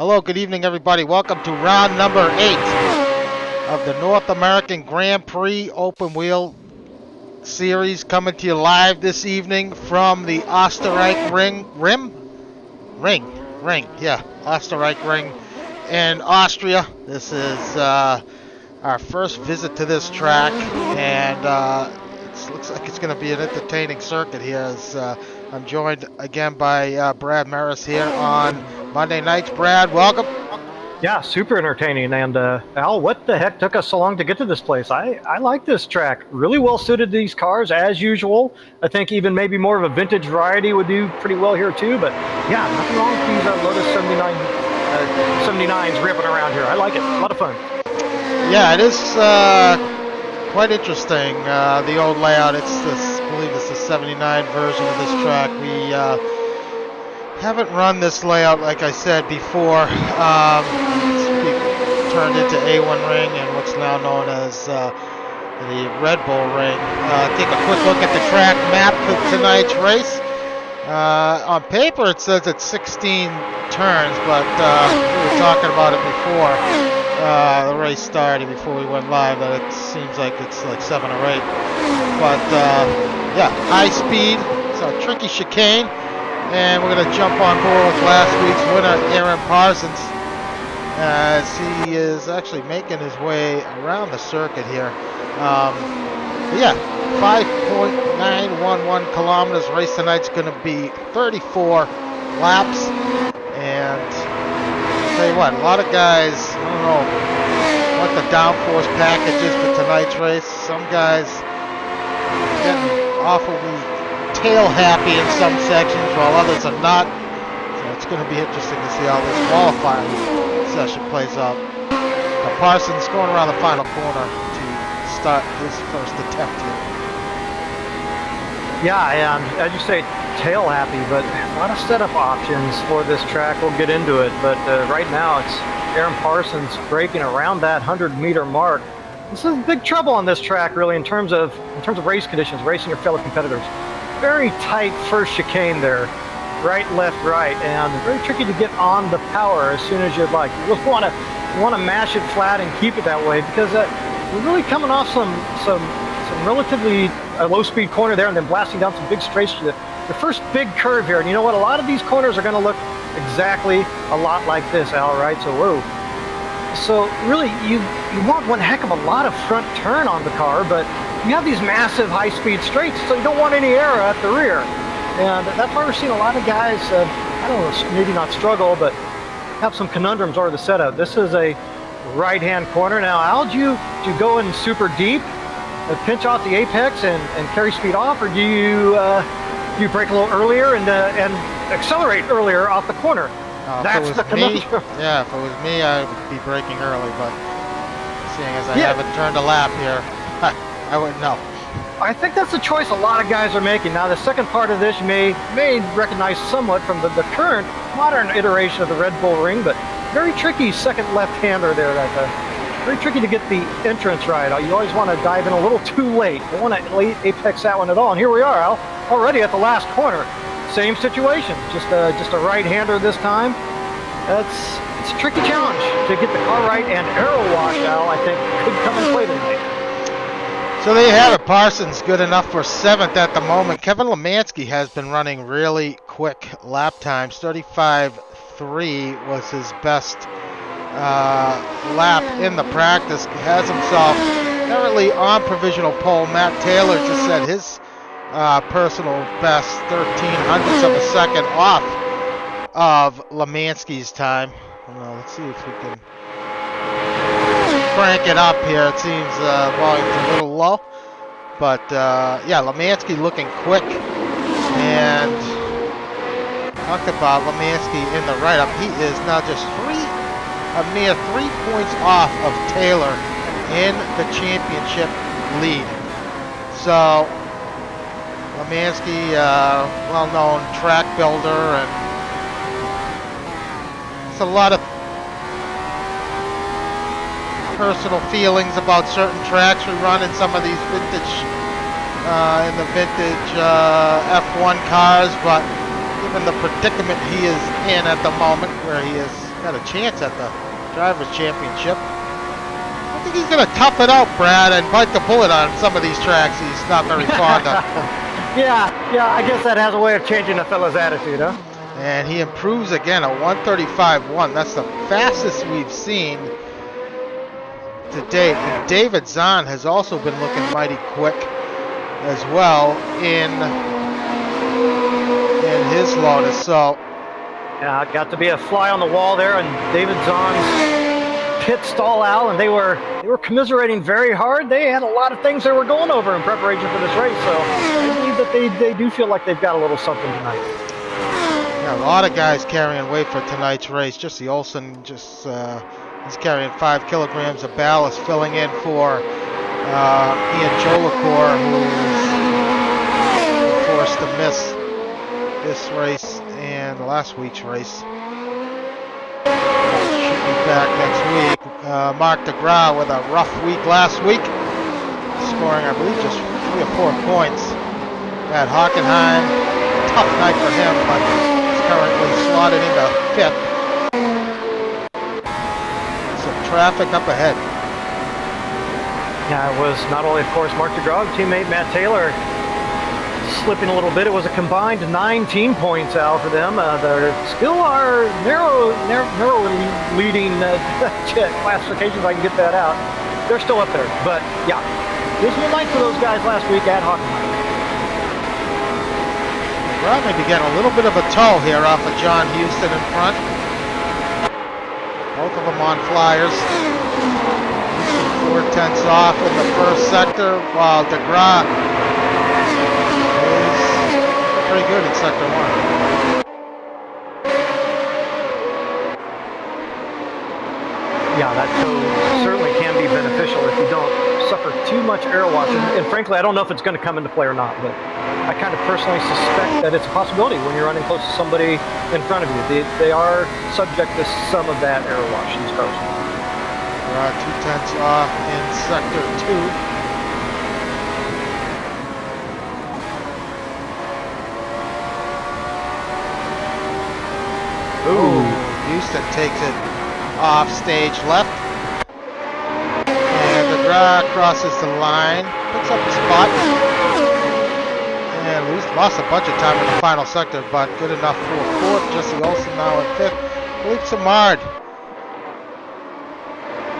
Hello, good evening, everybody. Welcome to round number 8 of the North American Grand Prix Open Wheel Series, coming to you live this evening from the Österreichring Österreichring in Austria. This is our first visit to this track, and it looks like it's going to be an entertaining circuit here. As I'm joined again by Brad Maris here on Monday nights. Brad, welcome. Yeah, super entertaining. And Al, what the heck took us so long to get to this place? I like this track. Really well suited to these cars, as usual. I think even maybe more of a vintage variety would do pretty well here too. But yeah, nothing wrong with these Lotus 79s ripping around here. I like it. A lot of fun. Yeah, it is quite interesting, the old layout. I believe it's the 79 version of this track. We haven't run this layout, like I said before. It's turned into A1 Ring and what's now known as the Red Bull Ring. Take a quick look at the track map for tonight's race. On paper it says it's 16 turns, but we were talking about it before the race started, before we went live, that it seems like it's like 7 or 8. But yeah, high speed, so tricky chicane. And we're going to jump on board with last week's winner, Aaron Parsons, as he is actually making his way around the circuit here. Yeah, 5.911 kilometers. Race tonight's going to be 34 laps. And I'll tell you what, a lot of guys, I don't know what the downforce package is for tonight's race. Some guys getting awfully tail happy in some sections, while others are not. So it's going to be interesting to see how this qualifying session plays out. Now Parsons going around the final corner to start his first attempt here. Yeah, and as you say, tail happy, but a lot of setup options for this track. We'll get into it, but right now it's Aaron Parsons breaking around that 100-meter mark. This is big trouble on this track, really, in terms of race conditions, racing your fellow competitors. Very tight first chicane there, right, left, right, and very tricky to get on the power as soon as you'd like. You really want to mash it flat and keep it that way, because we're really coming off some relatively low-speed corner there, and then blasting down some big straights to the first big curve here. And you know what? A lot of these corners are going to look exactly a lot like this, Al, right? So whoa. So really, you want one heck of a lot of front turn on the car, but you have these massive high-speed straights, so you don't want any air at the rear. And that's why we're seeing a lot of guys, I don't know, maybe not struggle, but have some conundrums over the setup. This is a right-hand corner. Now, Al, do you go in super deep, pinch off the apex and carry speed off, or do you brake a little earlier and accelerate earlier off the corner? That's the conundrum. Yeah, if it was me, I would be braking early, but seeing as I haven't turned a lap here, I wouldn't know. I think that's the choice a lot of guys are making. Now, the second part of this you may recognize somewhat from the current modern iteration of the Red Bull Ring, but very tricky second left-hander there. Very tricky to get the entrance right. You always want to dive in a little too late. You don't want to late apex that one at all. And here we are, Al, already at the last corner. Same situation, just a right-hander this time. It's a tricky challenge to get the car right, and aero wash, Al, I think, could come in play tonight. So there you have it. Parsons good enough for 7th at the moment. Kevin Lemansky has been running really quick lap times. 35.3 was his best lap in the practice. He has himself currently on provisional pole. Matt Taylor just set his personal best 0.13 of a second off of Lemansky's time. Let's see if we can crank it up here. It seems volume's a little low, but yeah, Lemansky looking quick, and talk about Lemansky in the write-up. He is now just a mere 3 points off of Taylor in the championship lead. So Lemansky, well-known track builder, and it's a lot of personal feelings about certain tracks we run in some of these vintage F1 cars, but given the predicament he is in at the moment, where he is got a chance at the Drivers' Championship. I think he's going to tough it out, Brad, and bite the bullet on some of these tracks he's not very fond of. Yeah, I guess that has a way of changing a fella's attitude, huh? And he improves again, a 1:35.1. That's the fastest we've seen to date. And David Zahn has also been looking mighty quick as well in his Lotus. So yeah, it got to be a fly on the wall there, and David Zahn's pit stall out, and they were commiserating very hard. They had a lot of things they were going over in preparation for this race, so I believe that they do feel like they've got a little something tonight. Yeah, a lot of guys carrying weight for tonight's race. Jesse Olsen he's carrying 5 kilograms of ballast, filling in for Ian Jolicoeur, who's forced to miss this race and last week's race. Should be back next week. Mark DeGras with a rough week last week, scoring, I believe, just 3 or 4 points at Hockenheim. Tough night for him, but he's currently slotted into 5th. Some traffic up ahead. Yeah, it was not only, of course, Mark DeGras, teammate Matt Taylor slipping a little bit. It was a combined 19 points out for them. They still are narrowly leading classifications, if I can get that out. They're still up there. But, yeah, this was a night for those guys last week at Hockenheim. Well, maybe getting a little bit of a tow here off of John Houston in front. Both of them on flyers. 4/10 off in the first sector, while DeGras is pretty good in sector 1. Yeah, that tow certainly can be beneficial if you don't suffer too much air washing. And frankly, I don't know if it's going to come into play or not, but I kind of personally suspect that it's a possibility when you're running close to somebody in front of you. They are subject to some of that air wash in these cars. 2/10 off in sector 2. Ooh, Houston takes it off stage left. And DeGras crosses the line, picks up a spot. And lost a bunch of time in the final sector, but good enough for 4th. Jesse Olsen now in 5th. Philippe Samard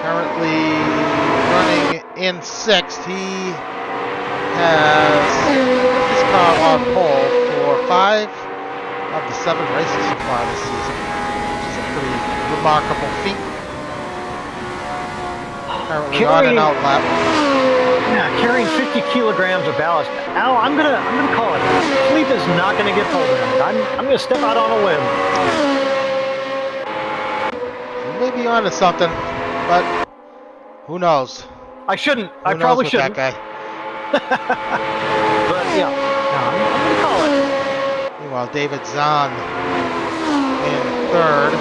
currently running in 6th. He has his car on pole for 5 of the 7 races so far this season, which is a pretty remarkable feat. Currently on an out lap. Yeah, carrying 50 kilograms of ballast. Al, I'm gonna call it. Philippe is not gonna get pulled tonight. I'm gonna step out on a limb. You may be onto something, but who knows? I shouldn't. I probably shouldn't. That guy. But yeah, I'm gonna call it. Meanwhile, David Zahn in 3rd.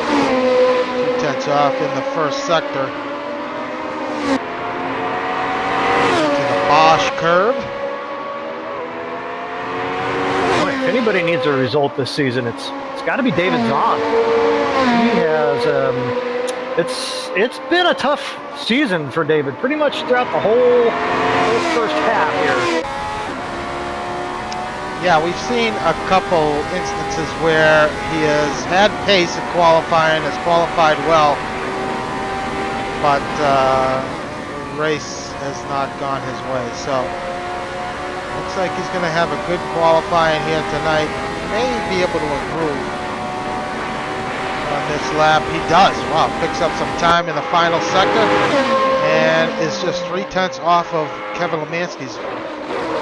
2/10 off in the first sector. To the Bosch curve. Boy, if anybody needs a result this season, it's got to be David Zahn. He has. It's been a tough season for David, pretty much throughout the whole first half here. Yeah, we've seen a couple instances where he has had pace in qualifying, has qualified well, but the race has not gone his way. So looks like he's going to have a good qualifying here tonight. May be able to improve on this lap. He does. Wow, picks up some time in the final sector and is just 3/10 off of Kevin Lemansky's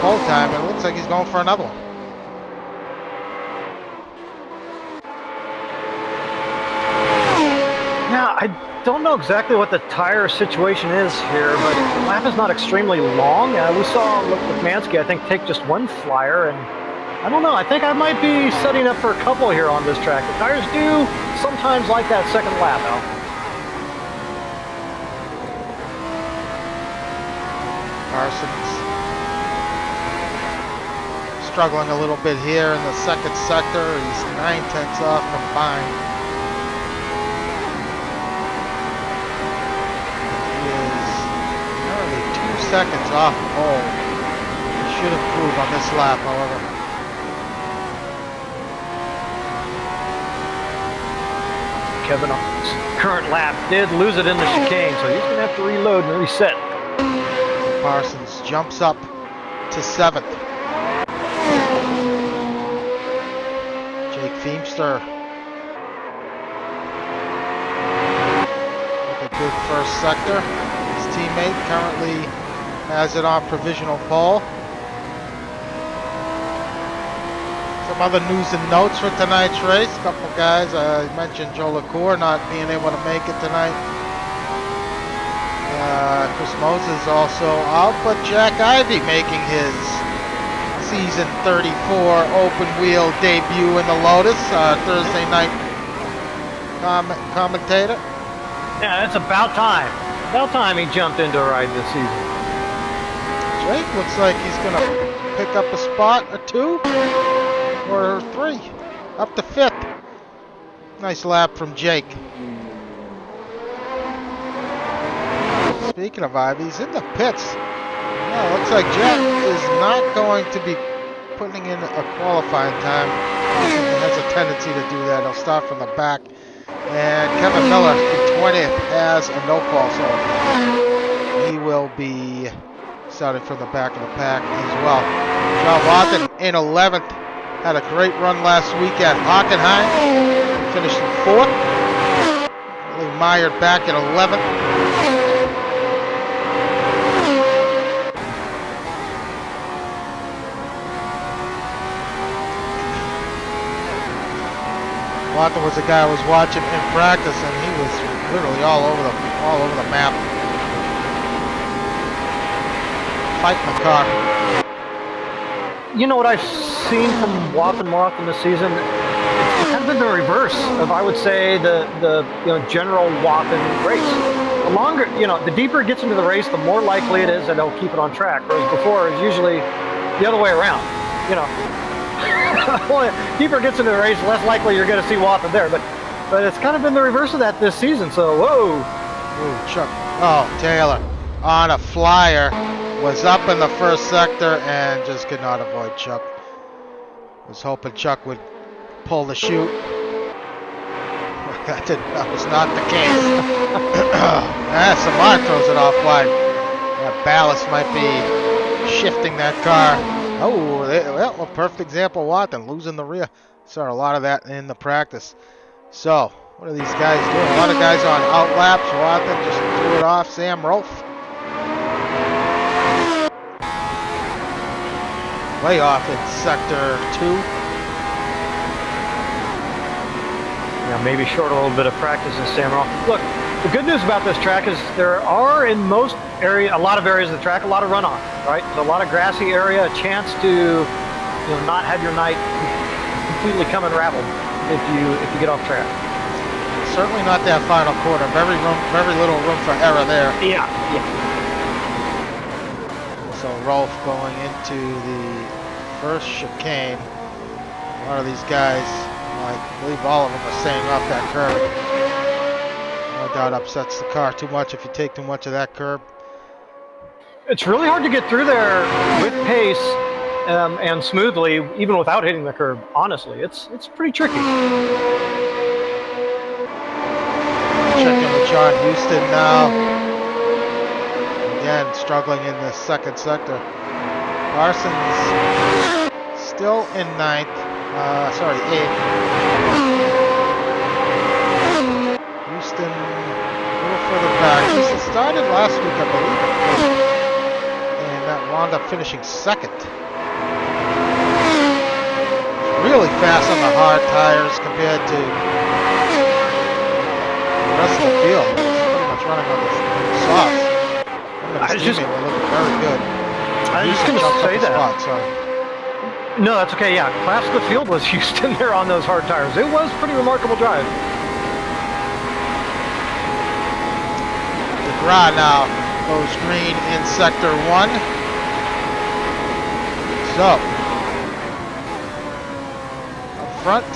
pole time, and it looks like he's going for another one. Yeah, I don't know exactly what the tire situation is here, but the lap is not extremely long. We saw Lemansky, I think, take just one flyer, and I don't know. I think I might be setting up for a couple here on this track. The tires do sometimes like that second lap, Al. Parsons struggling a little bit here in the second sector. He's 9/10 off combined. seconds off pole. He should improve on this lap, however. Kevin on his current lap did lose it in the chicane, so he's going to have to reload and reset. Parsons jumps up to 7th. Jake Feemster with a good first sector. His teammate currently has it on provisional pole. Some other news and notes for tonight's race. A couple guys, I mentioned Joe LaCour not being able to make it tonight. Chris Moses also out, but Jack Ivey making his season 34 open wheel debut in the Lotus, Thursday night commentator. Yeah, it's about time. About time he jumped into a ride this season. Jake looks like he's going to pick up a spot or 2 or 3, up to 5th. Nice lap from Jake. Speaking of Ivy, he's in the pits. Yeah, looks like Jack is not going to be putting in a qualifying time. He has a tendency to do that. He'll start from the back. And Kevin Miller in 20th has a no call, so he will be starting from the back of the pack as well. John Watson in 11th. Had a great run last week at Hockenheim. Finished in 4th. Lee Meyer back in 11th. Watson was the guy I was watching in practice, and he was literally all over the map, fighting the car. You know what I've seen from Watson more often this season? It's kind of been the reverse of, I would say, the general Watson race. The longer, the deeper it gets into the race, the more likely it is that they'll keep it on track. Whereas before, it's usually the other way around. The deeper it gets into the race, less likely you're going to see Watson there. But it's kind of been the reverse of that this season. So whoa. Ooh, Chuck. Oh, Taylor on a flyer. Was up in the first sector and just could not avoid Chuck. Was hoping Chuck would pull the chute. That was not the case. Samar throws it off wide. That ballast might be shifting that car. Oh, well, a perfect example of Watson losing the rear. Saw a lot of that in the practice. So, what are these guys doing? A lot of guys on outlaps. Watson just threw it off. Sam Rolfe. Way off in sector 2. Yeah, maybe short a little bit of practice in Sam Rolfe. Look, the good news about this track is there are in most areas, a lot of areas of the track, a lot of runoff, right? So a lot of grassy area, a chance to not have your night completely come unraveled if you get off track. Certainly not that final quarter. Very little room for error there. Yeah. So Rolfe going into the first chicane. A lot of these guys, I believe all of them are staying off that curb. No doubt upsets the car too much if you take too much of that curb. It's really hard to get through there with pace and smoothly, even without hitting the curb. Honestly, it's pretty tricky. Checking with John Houston now. Again, struggling in the second sector. Parsons still in 8th. Houston a little further back. Houston started last week, I believe, and that wound up finishing 2nd. Really fast on the hard tires compared to the rest of the field. It's pretty much running on the softs. His teammate will look very good. I was just going to say that. Sorry. No, that's okay. Yeah, class of the field was Houston there on those hard tires. It was a pretty remarkable drive. DeGraw now goes green in sector 1. So, up front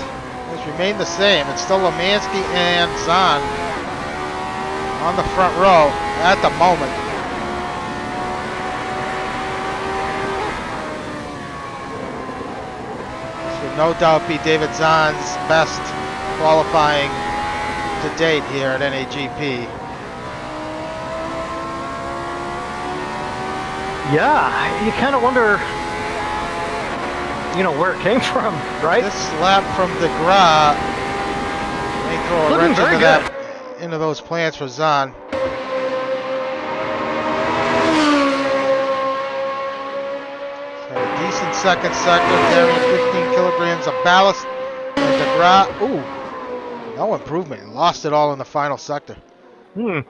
has remained the same. It's still Lemansky and Zahn on the front row at the moment. no doubt be David Zahn's best qualifying to date here at NAGP. Yeah, you kind of wonder, where it came from, right? This lap from DeGrasse may throw a Looking wrench into those plans for Zahn. So a decent second sector, carrying 15 kilograms of ballast. And DeGrasse, ooh, no improvement. He lost it all in the final sector. I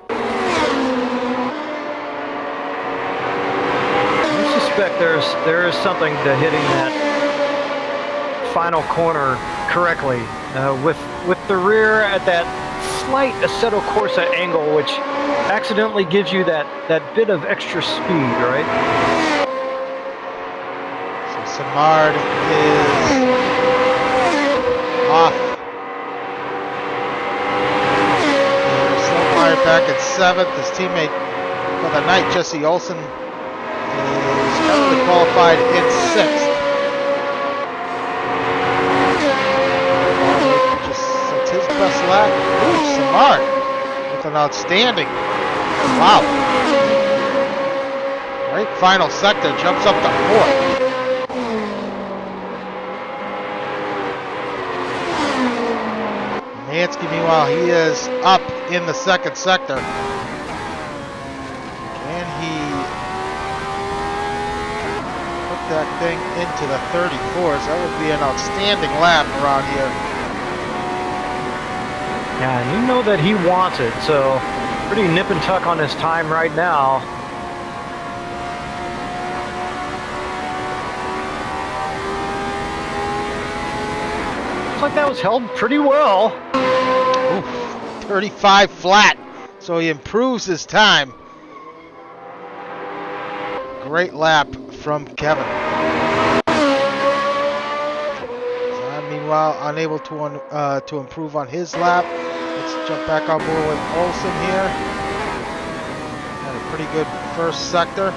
suspect there is something to hitting that final corner correctly, with the rear at that slight Assetto Corsa angle, which accidentally gives you that bit of extra speed, right? So Simard is off. Slow back at 7th. His teammate for the night, Jesse Olsen, is currently qualified in 6th. It's his best lap. Ooh, Simard with an outstanding. Wow. Great final sector, jumps up to 4th. Mansky, meanwhile, he is up in the second sector. Can he put that thing into the 34s? That would be an outstanding lap around here. Yeah, and you know that he wants it, so pretty nip and tuck on his time right now. Looks like that was held pretty well. Ooh, 35 flat, so he improves his time. Great lap from Kevin. Zahn, meanwhile, unable to improve on his lap. Let's jump back on board with Olsen here. Had a pretty good first sector.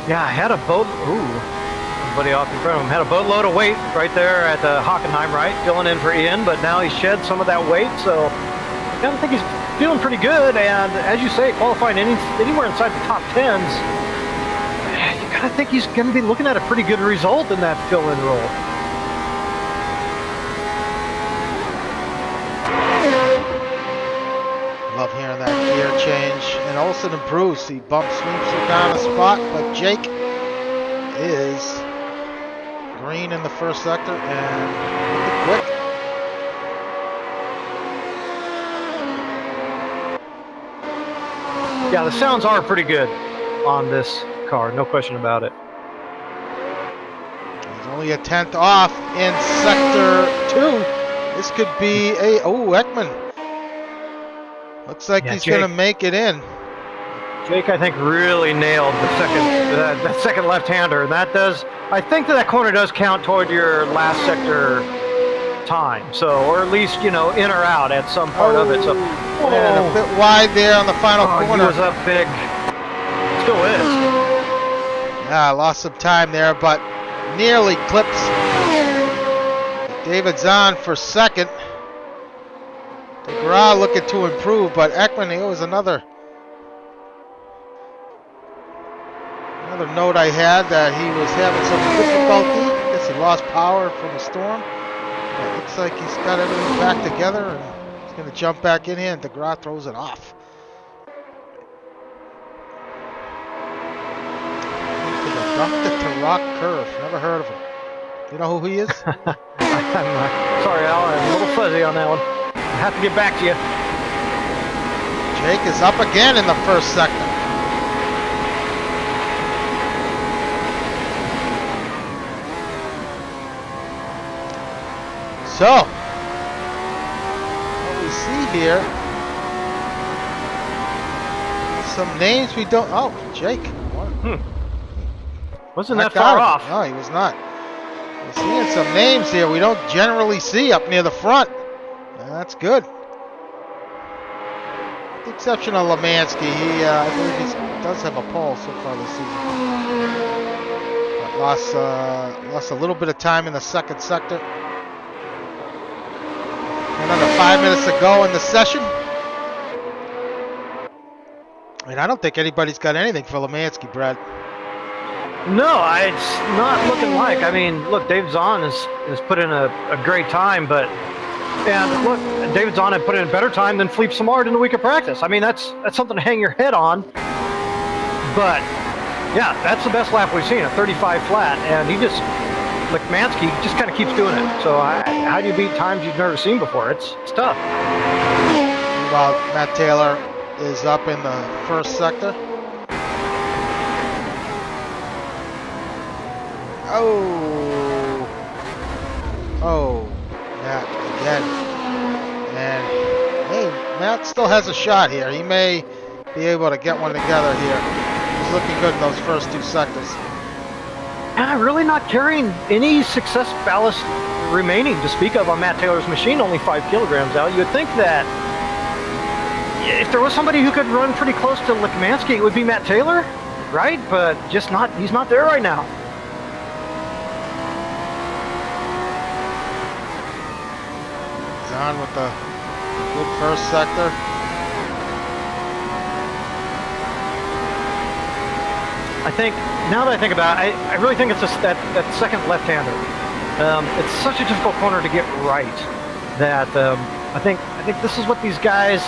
Yeah, I had a boat. Ooh, somebody off in front of him. Had a boatload of weight right there at the Hockenheim, right? Filling in for Ian, but now he shed some of that weight, so I gotta think he's feeling pretty good. And as you say, qualifying anywhere inside the top 10s, you gotta think he's gonna be looking at a pretty good result in that fill-in role. Love hearing that gear change. And Olsen improves. He sweeps it down a spot, but Jake is green in the first sector and quick. Yeah, the sounds are pretty good on this car, no question about it. He's only a 10th off in sector 2. This could be Ekman. Looks like he's going to make it in. Jake, I think, really nailed the second left-hander. And that does, I think that corner does count toward your last sector time. So, or at least, in or out at some part of it. So, and a bit wide there on the final corner. He was up big. Still is. Yeah, lost some time there, but nearly clips David Zahn for second. DeGrasse looking to improve, but Ekman, it was another note I had that he was having some difficulty. I guess he lost power from a storm. But it looks like he's got everything back together and he's going to jump back in here, and DeGrasse throws it off. The Rock Curve. Never heard of him. You know who he is? Sorry, Al. I'm a little fuzzy on that one. I have to get back to you. Jake is up again in the first sector. So, what we see here, some names we don't. Oh, Jake. Wasn't that far off? No, he was not. We're seeing some names here we don't generally see up near the front. That's good. With the exception of Lemansky, I believe he does have a pole so far this season. Lost a little bit of time in the second sector. Another 5 minutes to go in the session. And I don't think anybody's got anything for Lemansky, Brad. No, it's not looking like. I mean, look, Dave Zahn has put in a great time, and look, David Zahn had put in a better time than Philippe Samard in the week of practice. I mean, that's something to hang your head on. But yeah, that's the best lap we've seen, a 35 flat, and Lemansky just kind of keeps doing it. So how do you beat times you've never seen before? It's tough. Meanwhile, Matt Taylor is up in the first sector. Oh, Matt again. And hey, Matt still has a shot here. He may be able to get one together here. He's looking good in those first two sectors. Really not carrying any success ballast remaining to speak of on Matt Taylor's machine, only 5 kilograms out. You would think that if there was somebody who could run pretty close to Lemansky, it would be Matt Taylor, right? But just not. He's not there right now. He's on with the good first sector. I think, now that I think about it, I really think it's just that second left-hander. It's such a difficult corner to get right that I think this is what these guys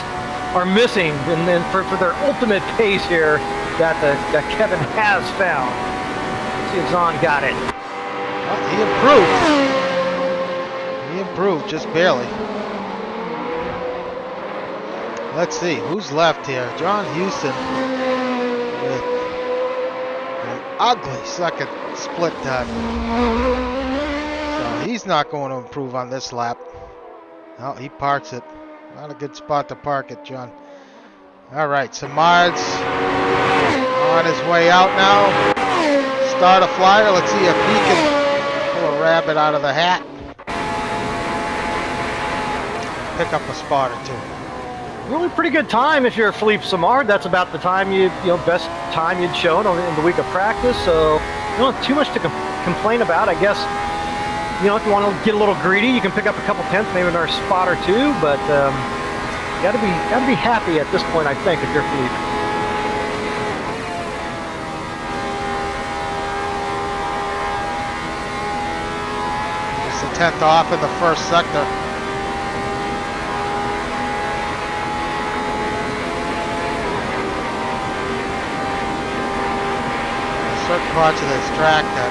are missing, and then for their ultimate pace here that Kevin has found. Let's see if Zahn got it. Well, he improved. He improved just barely. Let's see who's left here. John Houston with an ugly second split time. So he's not going to improve on this lap. No, he parks it. Not a good spot to park it, John. All right, Samard's on his way out now. Start a flyer. Let's see if he can pull a rabbit out of the hat. Pick up a spot or two. Really pretty good time if you're Philippe Samard. That's about the time best time you'd shown in the week of practice. So you don't have too much to complain about. I guess, if you want to get a little greedy, you can pick up a couple tenths, maybe another spot or two. But gotta be happy at this point, I think, if you're Philippe. Just a tenth off in the first sector. Certain parts of this track that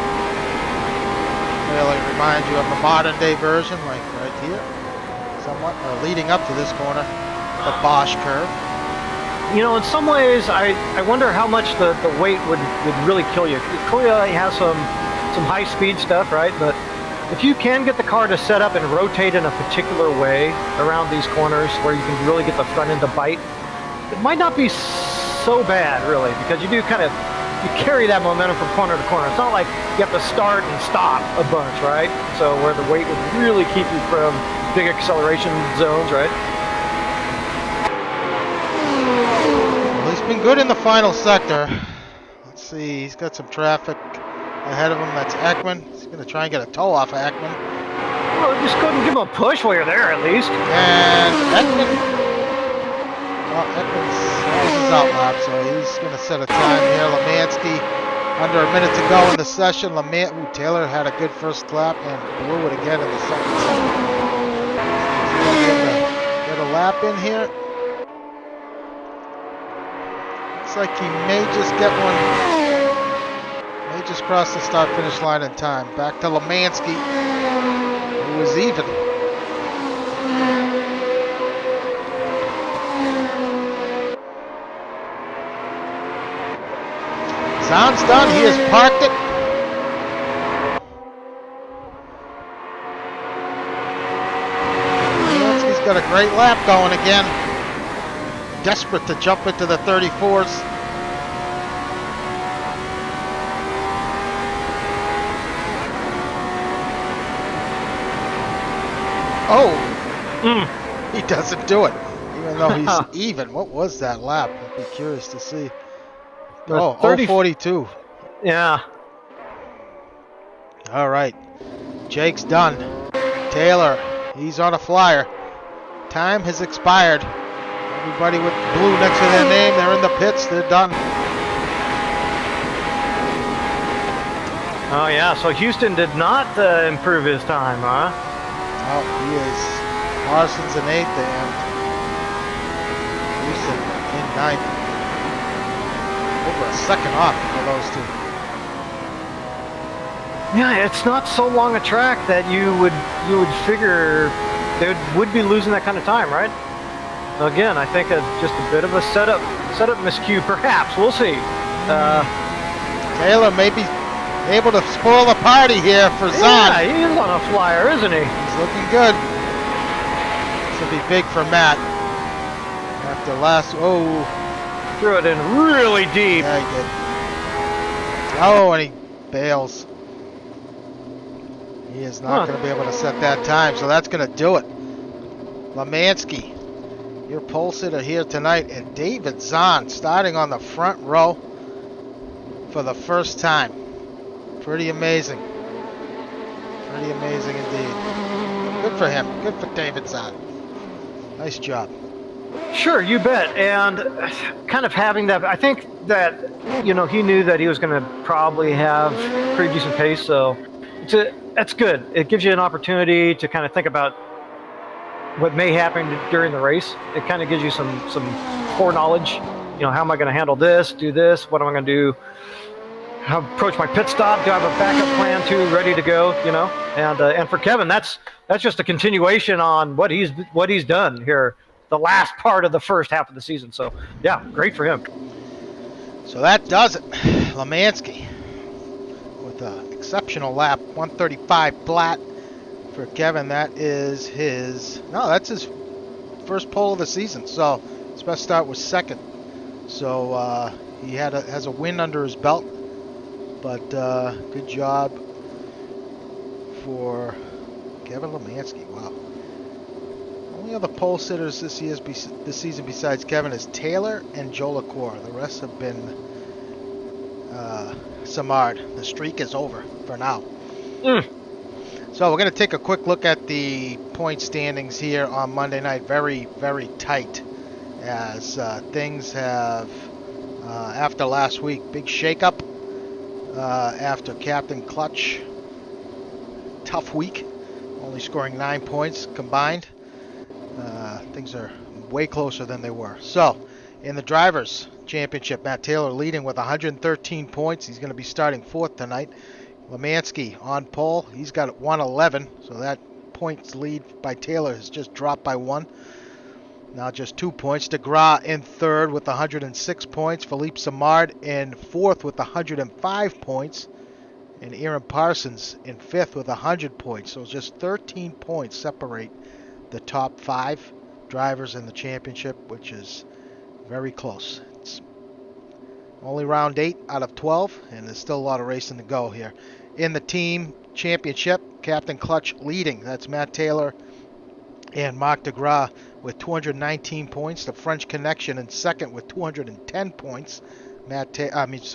really remind you of a modern day version, like right here, somewhat, or leading up to this corner, the Bosch curve. In some ways, I wonder how much the weight would really kill you. Clearly has some high speed stuff, right? But if you can get the car to set up and rotate in a particular way around these corners where you can really get the front end to bite, it might not be so bad, really, because you carry that momentum from corner to corner. It's not like you have to start and stop a bunch, right? So where the weight would really keep you from big acceleration zones, right? Well, he's been good in the final sector. Let's see, he's got some traffic ahead of him. That's Ekman. He's going to try and get a toe off of Ekman. Well, just go ahead and give him a push while you're there, at least. And Ekman. Well, Ekman's his out lap, so he's going to set a time here. Lemansky, under a minute to go in the session. Taylor had a good first lap and blew it again in the second sector. Get a lap in here. Looks like he may just get one. May just cross the start-finish line in time. Back to Lemansky, who was even. Sounds done. He has parked it. He's got a great lap going again. Desperate to jump into the 34s. Oh, he doesn't do it, even though he's even. What was that lap? I'd be curious to see. Oh, 42. Yeah. All right, Jake's done. Taylor, he's on a flyer. Time has expired. Everybody with blue next to their name, they're in the pits. They're done. Oh yeah, so Houston did not improve his time, huh? Oh, he is. Parsons in 8th and Houston in 9th. Over a second off for those two. Yeah, it's not so long a track that you would figure they would be losing that kind of time, right? Again, I think just a bit of a setup miscue, perhaps. We'll see. Taylor may be able to spoil the party here for Zahn. Yeah, he's on a flyer, isn't he? He's looking good. This will be big for Matt. After last, threw it in really deep. Yeah, he did. Oh, and he bails. He is not going to be able to set that time, so that's going to do it. Lemansky, your pole sitter here tonight, and David Zahn starting on the front row for the first time. Pretty amazing. Pretty amazing indeed. Good for him. Good for David Zahn. Nice job. Sure, you bet. And kind of having that, I think that, he knew that he was going to probably have pretty decent pace, so that's good. It gives you an opportunity to kind of think about what may happen during the race. It kind of gives you some foreknowledge. How am I going to handle this, do this, what am I going to do, how approach my pit stop, do I have a backup plan too, ready to go, And for Kevin, that's just a continuation on what he's done here, the last part of the first half of the season. So, yeah, great for him. So that does it. Lemansky with an exceptional lap, 135 flat for Kevin. That's his first pole of the season. So his best start was second. So he has a win under his belt. But good job for Kevin Lemansky. Wow. Only other pole sitters this season besides Kevin is Taylor and Jolicoeur. The rest have been Samard. The streak is over for now. So we're going to take a quick look at the point standings here on Monday night. Very, very tight as things have, after last week, big shakeup after Captain Clutch. Tough week, only scoring 9 points combined. Things are way closer than they were. So, in the Drivers' Championship, Matt Taylor leading with 113 points. He's going to be starting 4th tonight. Lemansky on pole. He's got 111, so that points lead by Taylor has just dropped by 1. Now just 2 points. DeGraw in 3rd with 106 points. Philippe Samard in 4th with 105 points. And Aaron Parsons in 5th with 100 points. So just 13 points separate the top 5 drivers in the championship, which is very close. It's only round 8 out of 12, and there's still a lot of racing to go here. In the team championship, Captain Clutch leading. That's Matt Taylor and Marc DeGraw with 219 points. The French Connection in 2nd with 210 points. Philippe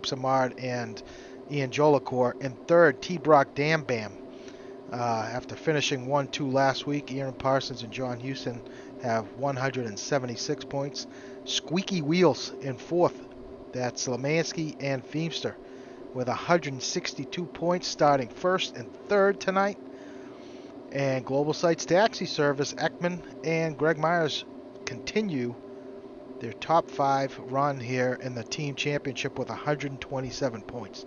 Samard and Ian Jolicoeur in 3rd. T-Brock Dam Bam. After finishing 1-2 last week, Aaron Parsons and John Houston have 176 points. Squeaky Wheels in 4th. That's Lemansky and Feemster with 162 points, starting 1st and 3rd tonight. And Global Sites Taxi Service, Ekman and Greg Myers continue their top 5 run here in the team championship with 127 points.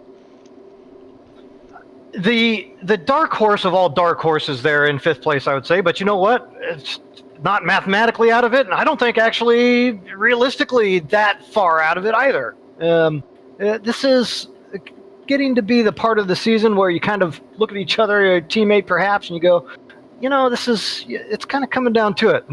The dark horse of all dark horses there in 5th place, I would say. But you know what? It's not mathematically out of it, and I don't think actually realistically that far out of it either. This is getting to be the part of the season where you kind of look at each other, your teammate perhaps, and you go, it's kind of coming down to it.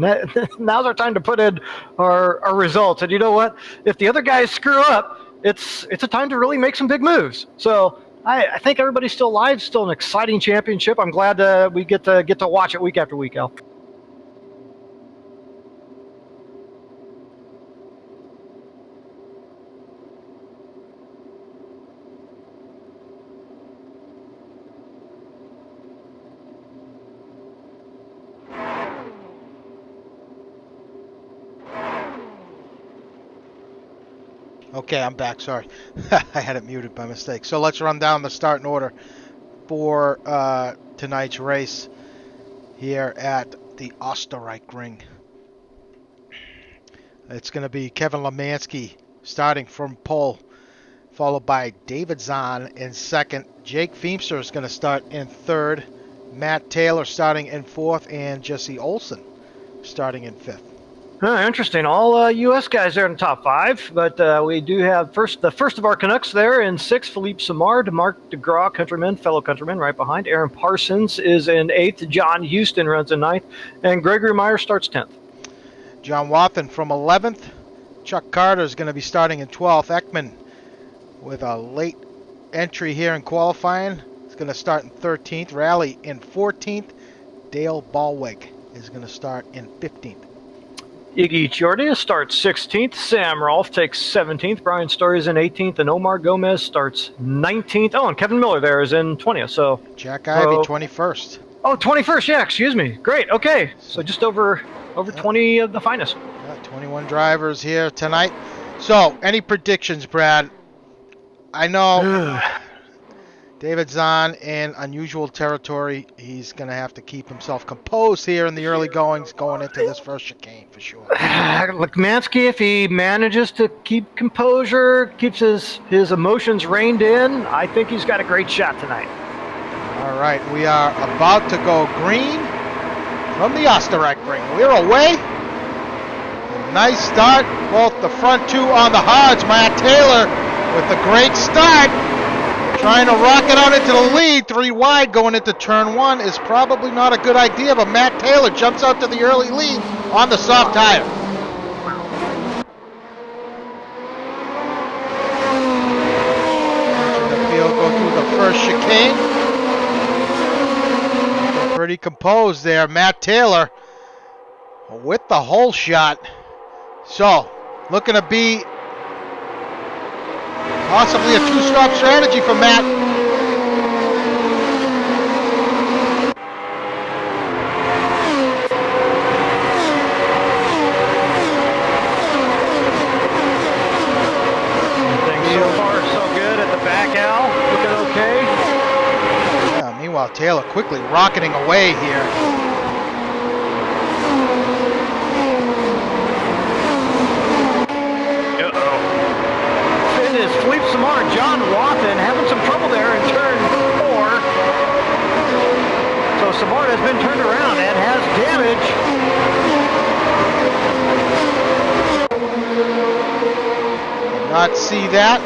Now's our time to put in our results. And you know what? If the other guys screw up, it's a time to really make some big moves. So I think everybody's still alive, still an exciting championship. I'm glad we get to watch it week after week, Al. Okay, I'm back. Sorry. I had it muted by mistake. So let's run down the starting order for tonight's race here at the Österreichring. It's going to be Kevin Lemansky starting from pole, followed by David Zahn in second. Jake Feemster is going to start in third. Matt Taylor starting in fourth, and Jesse Olsen starting in fifth. Interesting. All U.S. guys there in the top five, but we do have the first of our Canucks there in sixth, Philippe Simard, Mark DeGraw, fellow countryman, right behind. Aaron Parsons is in eighth. John Houston runs in ninth, and Gregory Meyer starts 10th. John Wathen from 11th. Chuck Carter is going to be starting in 12th. Ekman with a late entry here in qualifying is going to start in 13th. Rally in 14th. Dale Ballweg is going to start in 15th. Iggy Chiordia starts 16th. Sam Rolfe takes 17th. Brian Story's in 18th. And Omar Gomez starts 19th. Oh, and Kevin Miller there is in 20th. So Jack Ivey, 21st. Oh, 21st. Yeah, excuse me. Great. Okay. So just over 20 of the finest. 21 drivers here tonight. So, any predictions, Brad? I know David Zahn in unusual territory. He's going to have to keep himself composed here in the early goings going into this first chicane for sure. Lemansky, if he manages to keep composure, keeps his emotions reined in, I think he's got a great shot tonight. All right, we are about to go green from the Österreichring. We're away. Nice start. Both the front two on the hards. Matt Taylor with a great start. Trying to rocket out into the lead. 3 wide going into turn 1 is probably not a good idea, but Matt Taylor jumps out to the early lead on the soft tire. The field go through the first chicane. Pretty composed there. Matt Taylor with the hole shot. So, looking to be possibly a 2-stop strategy for Matt. So far, so good at the back, Al. Looking okay. Yeah, meanwhile, Taylor quickly rocketing away here. Philippe Simard, John Wathen having some trouble there in turn 4. So Simard has been turned around and has damage. Did not see that.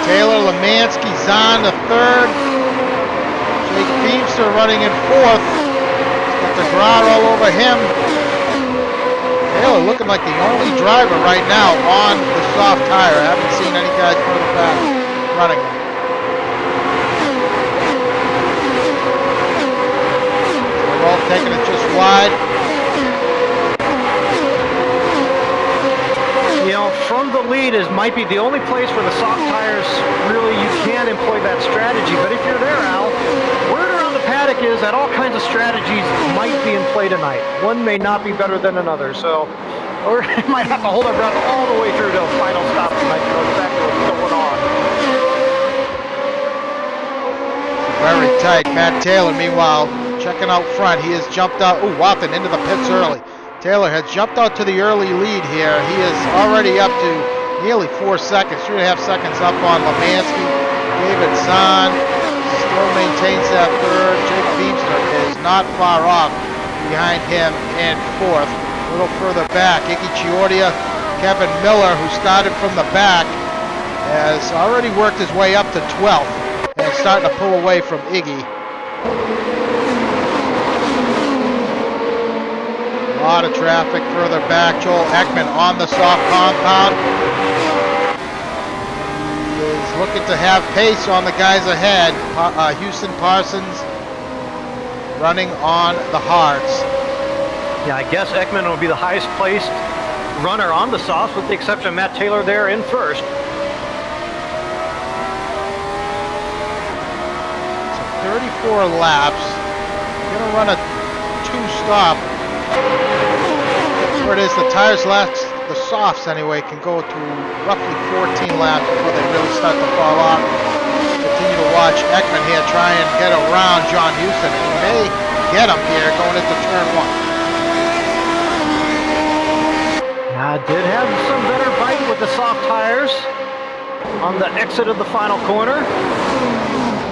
Taylor, Lemansky, Zahn the third. Jake Feemster running in 4th. Got the ground all over him. Taylor looking like the only driver right now on the soft tire. I haven't seen any guys further back running. They're both taking it just wide. You know, from the lead might be the only place where the soft tires really you can employ that strategy. But if you're there, Al, word around the paddock is that all kinds of strategies might be in play tonight. One may not be better than another, so or might have to hold our breath all the way through to a final stop tonight to know exactly what's going on. Very tight. Matt Taylor, meanwhile, checking out front. He has jumped out. Ooh, Wathen into the pits early. Taylor has jumped out to the early lead here. He is already up to nearly 4 seconds, 3.5 seconds up on Lemansky. David Zahn still maintains that third. Jake Feemster is not far off behind him in 4th. A little further back, Iggy Chiordia, Kevin Miller, who started from the back, has already worked his way up to 12th and is starting to pull away from Iggy. A lot of traffic further back. Joel Ekman on the soft compound. He is looking to have pace on the guys ahead. Houston Parsons running on the hards. Yeah, I guess Ekman will be the highest placed runner on the softs, with the exception of Matt Taylor there in first. So 34 laps. Gonna run a 2-stop. Where it is, the tires last the softs anyway, can go to roughly 14 laps before they really start to fall off. Continue to watch Ekman here try and get around John Houston. He may get him here going into turn 1. Did have some better bite with the soft tires on the exit of the final corner.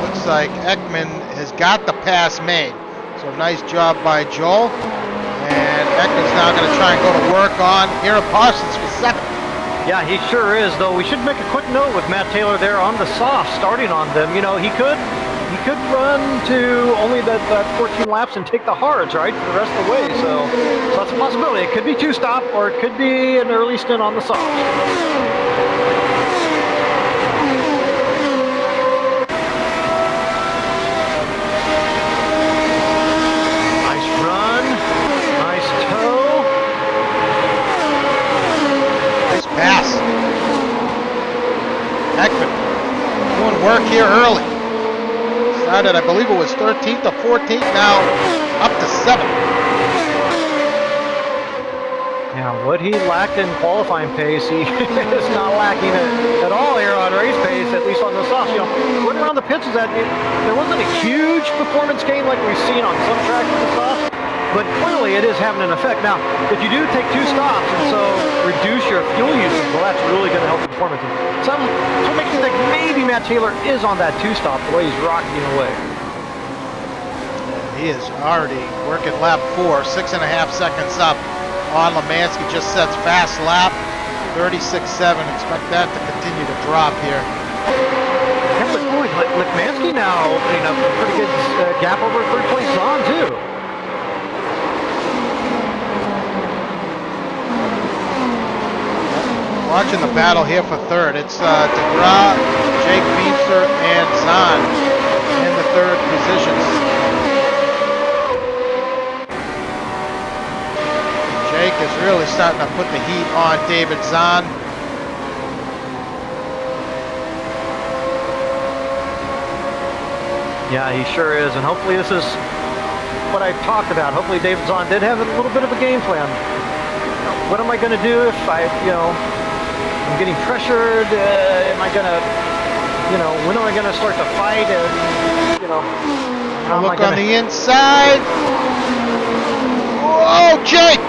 Looks like Ekman has got the pass made. So nice job by Joel. And Ekman's now going to try and go to work on Aaron Parsons for second. Yeah, he sure is, though. We should make a quick note with Matt Taylor there on the soft, starting on them. You know, he could run to only that 14 laps and take the hards, right, for the rest of the way. So that's a possibility. It could be two-stop, or it could be an early stint on the soft. Pass. Ekman doing work here early. Started, I believe it was 13th or 14th, now up to 7th. Yeah, what he lacked in qualifying pace, he is not lacking at all here on race pace, at least on the soft. You know, going around the pits is that there wasn't a huge performance gain like we've seen on some tracks in the soft. But clearly it is having an effect. Now, if you do take 2 stops and so reduce your fuel usage, well, that's really going to help the performance. So it makes me think maybe Matt Taylor is on that 2-stop the way he's rocking away. He is already working lap 4, 6.5 seconds up on Lemansky. Just sets fast lap, 36.7. Expect that to continue to drop here. Yeah, but boy, Lemansky now opening up a pretty good gap over third place Zahn, too. Watching the battle here for third. It's DeGraw, Jake Beamster, and Zahn in the third positions. Jake is really starting to put the heat on David Zahn. Yeah, he sure is, and hopefully this is what I talked about. Hopefully David Zahn did have a little bit of a game plan. What am I going to do if I'm getting pressured? Am I going to, when am I going to start to fight? And, look on the inside. Oh, Jake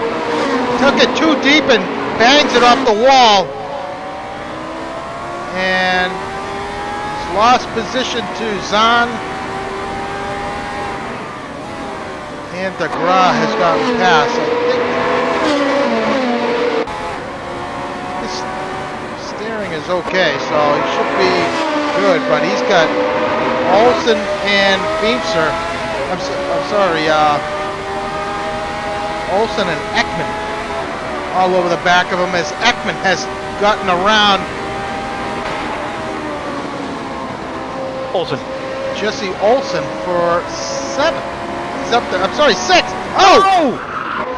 took it too deep and bangs it off the wall. And he's lost position to Zahn. And DeGraw has gotten past. I think his steering is okay, so he should be good. But he's got Olsen and Beamster. I'm sorry, Olsen and Ekman all over the back of him as Ekman has gotten around Olsen. Jesse Olsen for 7. He's up there. I'm sorry, 6. Oh!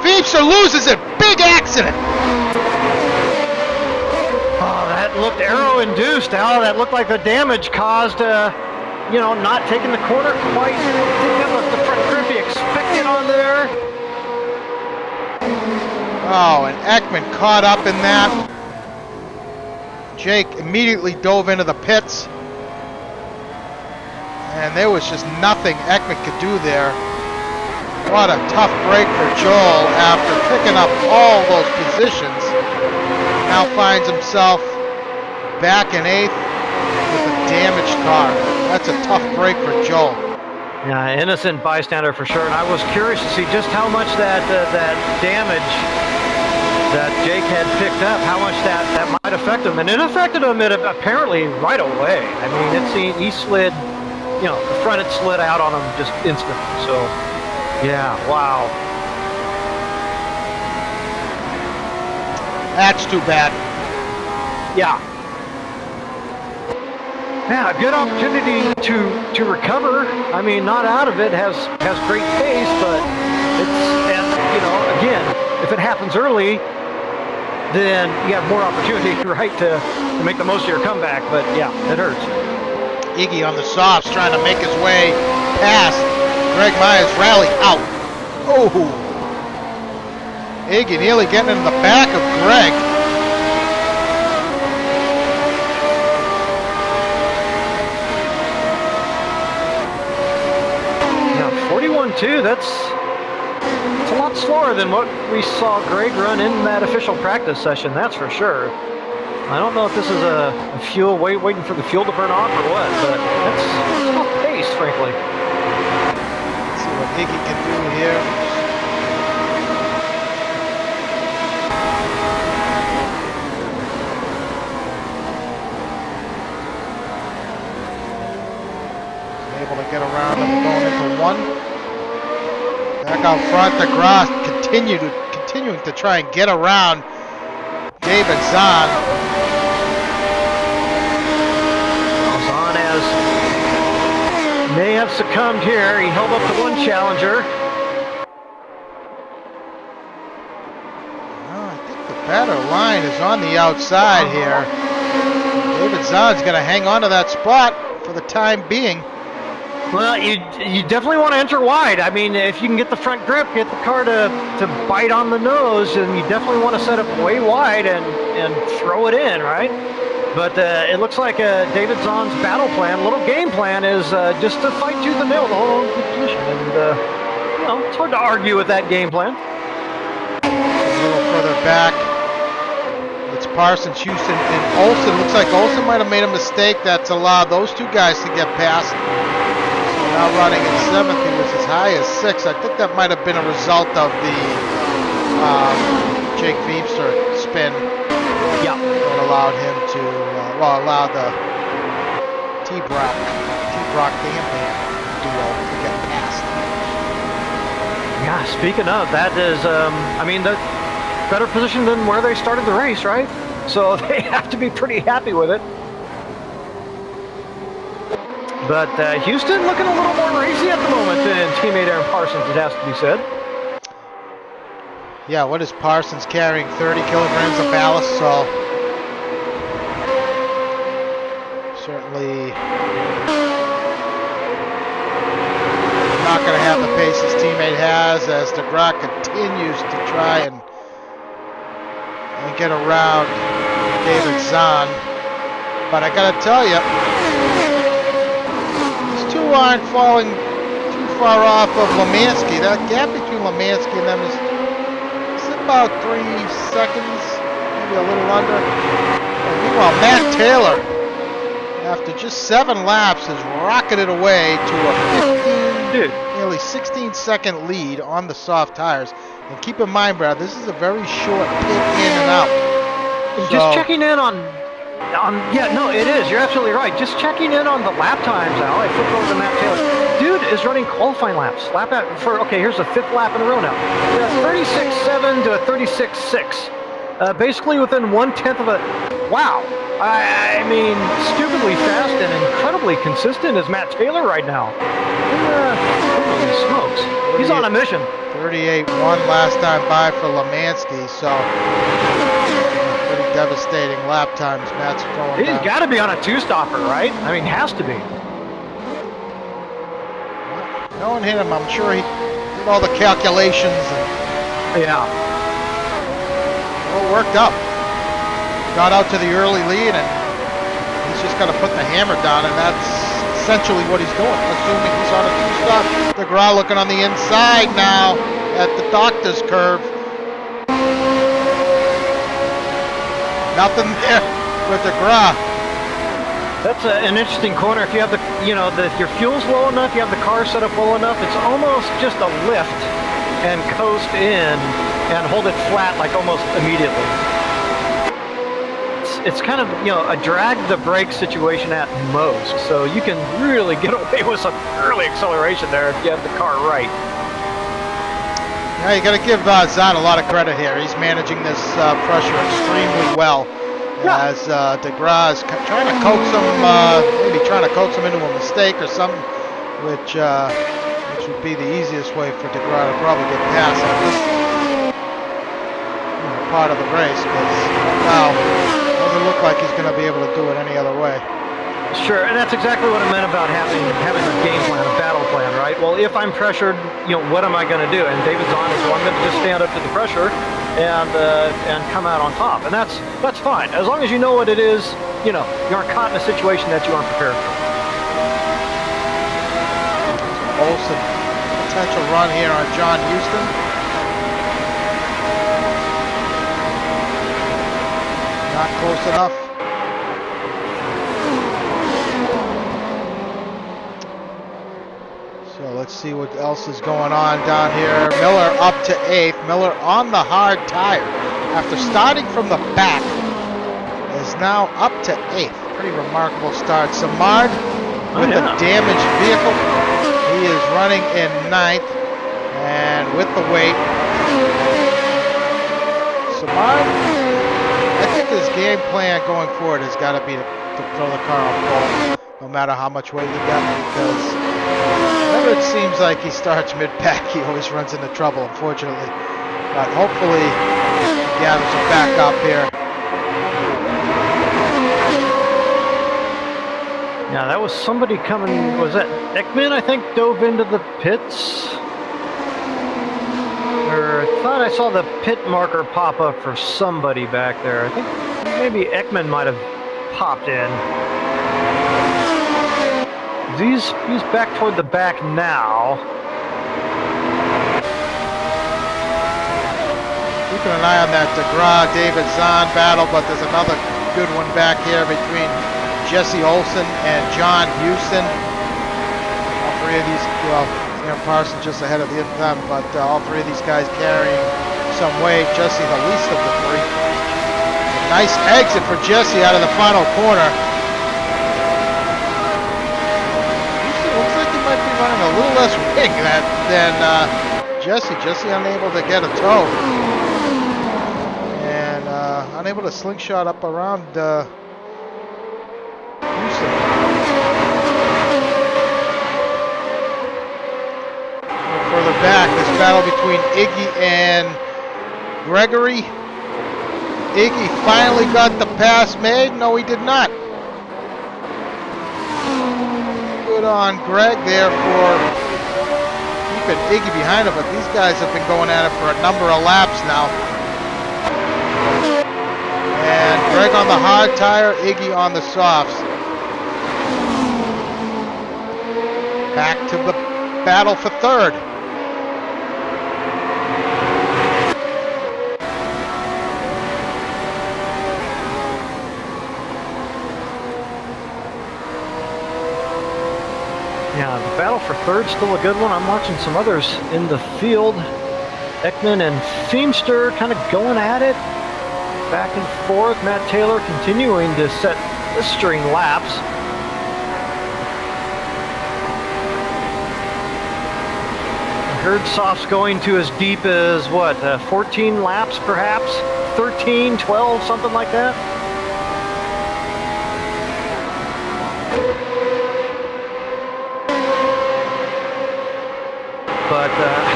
Beamster loses it. Big accident. Oh, that looked aero-induced. Now that looked like the damage caused, not taking the corner quite. Didn't have the front grip he expected on there. Oh, and Ekman caught up in that. Jake immediately dove into the pits. And there was just nothing Ekman could do there. What a tough break for Joel after picking up all those positions. Now finds himself back in 8th with a damaged car. That's a tough break for Joel. Yeah, innocent bystander for sure. And I was curious to see just how much that damage that Jake had picked up, how much that might affect him. And it affected him apparently right away. I mean, he slid, the front had slid out on him just instantly. So, yeah, wow. That's too bad. Yeah. Yeah, a good opportunity to recover. I mean, not out of it, has great pace, but again, if it happens early, then you have more opportunity, right, to make the most of your comeback. But yeah, it hurts. Iggy on the softs trying to make his way past Greg Myers' rally out. Oh! Iggy nearly getting in the back of Greg. too. It's a lot slower than what we saw Greg run in that official practice session, that's for sure. I don't know if this is a fuel waiting for the fuel to burn off or what, but it's off pace, frankly. Let's see what Iggy can do here. Able to get around him, going into one. Back out front, DeGrasse continuing to try and get around David Zahn. Well, Zahn may have succumbed here. He held up to one challenger. Well, I think the better line is on the outside here. David Zahn's going to hang on to that spot for the time being. Well, you definitely want to enter wide. I mean, if you can get the front grip, get the car to bite on the nose, and you definitely want to set up way wide and throw it in, right? But it looks like David Zahn's battle plan, little game plan, is just to fight tooth and nail the whole position. And, it's hard to argue with that game plan. A little further back, it's Parsons, Houston, and Olsen. Looks like Olsen might have made a mistake that's allowed those two guys to get past. Now running in 7th, he was as high as 6th. I think that might have been a result of the Jake Veepster spin. Yeah. That allowed him to, allow the T-Brock Dampan duo to get past. Yeah, speaking of, that is, the better position than where they started the race, right? So they have to be pretty happy with it. But Houston looking a little more racy at the moment than teammate Aaron Parsons, it has to be said. Yeah, what is Parsons carrying? 30 kilograms of ballast, so certainly not going to have the pace his teammate has as DeGrasse continues to try and get around David Zahn. But I got to tell you, aren't falling too far off of Lemansky. That gap between Lemansky and them is about 3 seconds, maybe a little under. And meanwhile, Matt Taylor, after just 7 laps, has rocketed away to a nearly 16-second lead on the soft tires. And keep in mind, Brad, this is a very short pit in and out. Just checking in on it is. You're absolutely right. Just checking in on the lap times, Al. I flipped over to Matt Taylor. Dude is running qualifying laps. Here's the 5th lap in a row now. 36.7 to a 36.6. Basically within 1/10 of a... Wow. I mean, stupidly fast and incredibly consistent is Matt Taylor right now. Holy smokes. He's on a mission. 38.1 last time by for Lemansky, so... devastating lap times Matt's throwing. He's got to be on a 2-stopper, right? I mean, has to be. No one hit him. I'm sure he did all the calculations. Yeah. Well, it worked out. Got out to the early lead, and he's just got to put the hammer down, and that's essentially what he's doing, assuming he's on a 2-stop. DeGrasse looking on the inside now at the doctor's curve. Nothing there with DeGrasse. That's an interesting corner. If you have your fuel's low enough, you have the car set up well enough, it's almost just a lift and coast in and hold it flat like almost immediately. It's kind of, a drag the brake situation at most. So you can really get away with some early acceleration there if you have the car right. Yeah, you got to give Zahn a lot of credit here. He's managing this pressure extremely well. Yeah. As DeGrasse is trying to coax him, maybe trying to coax him into a mistake or something, which would be the easiest way for DeGrasse to probably get past at this part of the race, because now it doesn't look like he's going to be able to do it any other way. Sure, and that's exactly what I meant about having a game plan, a battle plan, right? Well, if I'm pressured, what am I going to do? And David Zahn is going to just stand up to the pressure and come out on top, and that's fine as long as you know what it is. You aren't caught in a situation that you aren't prepared for. Olsen potential run here on John Houston. Not close enough. So let's see what else is going on down here. Miller up to 8th. Miller on the hard tire. After starting from the back, is now up to 8th. Pretty remarkable start. Samard with a damaged vehicle. He is running in 9th. And with the weight, Samard, I think his game plan going forward has got to be to throw the car off pole, no matter how much weight you got, because whenever it seems like he starts mid-pack, he always runs into trouble, unfortunately. But hopefully he gathers it back up here. Yeah, that was somebody coming, was that Ekman, I think, dove into the pits? Or I thought I saw the pit marker pop up for somebody back there. I think maybe Ekman might have popped in. He's back toward the back now. Keeping an eye on that DeGraw-David Zahn battle, but there's another good one back here between Jesse Olsen and John Houston. All three of these, well, Aaron Parsons just ahead of them, but all three of these guys carrying some weight. Jesse the least of the three. Nice exit for Jesse out of the final corner. Houston looks like he might be running a little less wing than Jesse. Jesse unable to get a toe. And unable to slingshot up around Houston. Further back, this battle between Iggy and Gregory. Iggy finally got the pass made. No, he did not. Good on Greg there for keeping Iggy behind him, but these guys have been going at it for a number of laps now. And Greg on the hard tire, Iggy on the softs. Back to the battle for third. Yeah, the battle for third's still a good one. I'm watching some others in the field. Ekman and Feimster kind of going at it. Back and forth. Matt Taylor continuing to set blistering laps. I heard softs going to as deep as, what, 14 laps perhaps? 13, 12, something like that? But I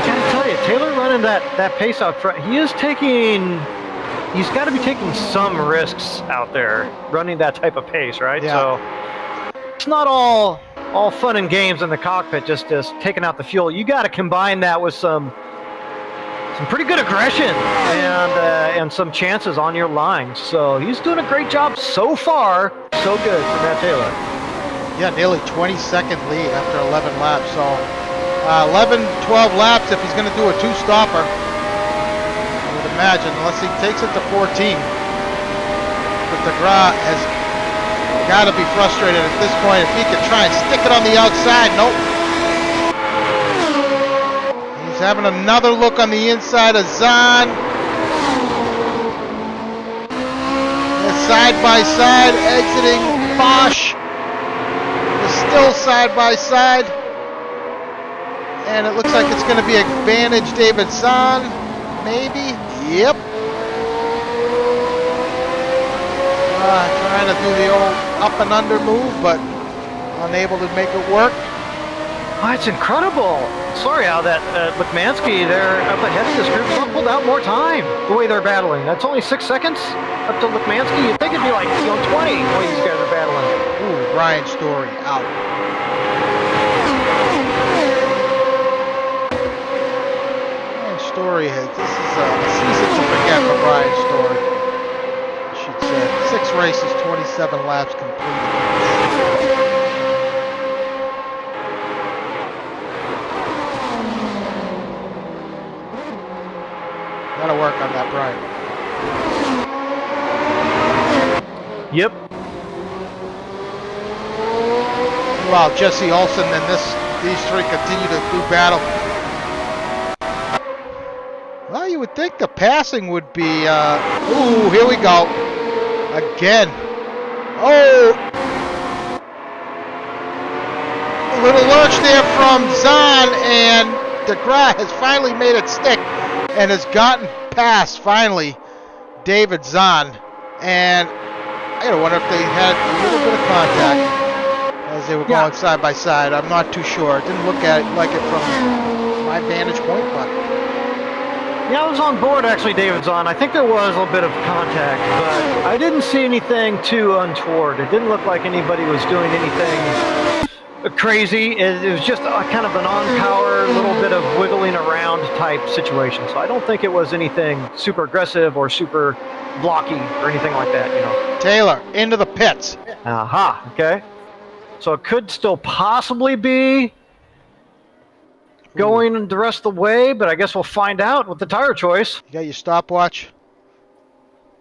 gotta tell you, Taylor running that pace out front, he's got to be taking some risks out there, running that type of pace, right? Yeah. So it's not all fun and games in the cockpit, just taking out the fuel. You got to combine that with some pretty good aggression and some chances on your lines. So he's doing a great job so far. So good for Matt Taylor. Yeah, nearly 20-second lead after 11 laps. So 11, 12 laps if he's going to do a two-stopper. I would imagine, unless he takes it to 14. But DeGraw has got to be frustrated at this point. If he could try and stick it on the outside, nope. He's having another look on the inside of Zahn. Side by side, exiting Bosch. Is still side by side. And it looks like it's going to be advantage David Zahn. Maybe. Yep. Trying to do the old up and under move, but unable to make it work. Oh, it's incredible. Sorry how that Lukmansky there up ahead of this group pulled out more time the way they're battling. That's only 6 seconds up to Lukmansky. You'd think it'd be like 20 the way these guys are battling. Ooh, Brian Story out. Story has, this is a season to forget for Brian Story. I should say 6 races, 27 laps completed. of work on that, Brian. Yep. While Jesse Olsen and these three continue to do battle. Well, you would think the passing would be, ooh, here we go. Again. Oh! A little lurch there from Zahn, and DeGrasse has finally made it stick and has gotten past, finally, David Zahn. And I gotta wonder if they had a little bit of contact as they were going side by side. I'm not too sure. It didn't look like it from my vantage point, but... Yeah, I was on board, actually, David Zahn. I think there was a little bit of contact, but I didn't see anything too untoward. It didn't look like anybody was doing anything crazy. It was just kind of an on-power, little bit of wiggling around type situation. So I don't think it was anything super aggressive or super blocky or anything like that, you know. Taylor, into the pits. Aha, okay. So it could still possibly be going the rest of the way, but I guess we'll find out with the tire choice. You got your stopwatch?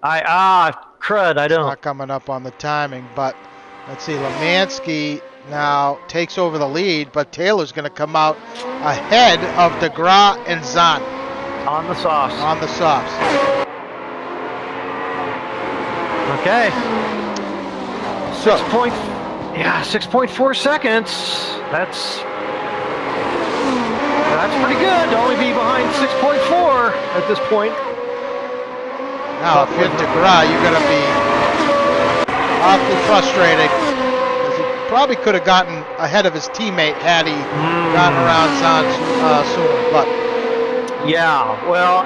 Crud, I don't. It's not coming up on the timing, but let's see. Lemansky now takes over the lead, but Taylor's going to come out ahead of DeGrasse and Zahn. On the softs. On the softs. Okay. 6.4 seconds. That's pretty good to only be behind 6.4 at this point. Now, if you're DeGrasse, you're going to be awfully frustrated. He probably could have gotten ahead of his teammate had he gotten around Zahn sooner. But yeah, well,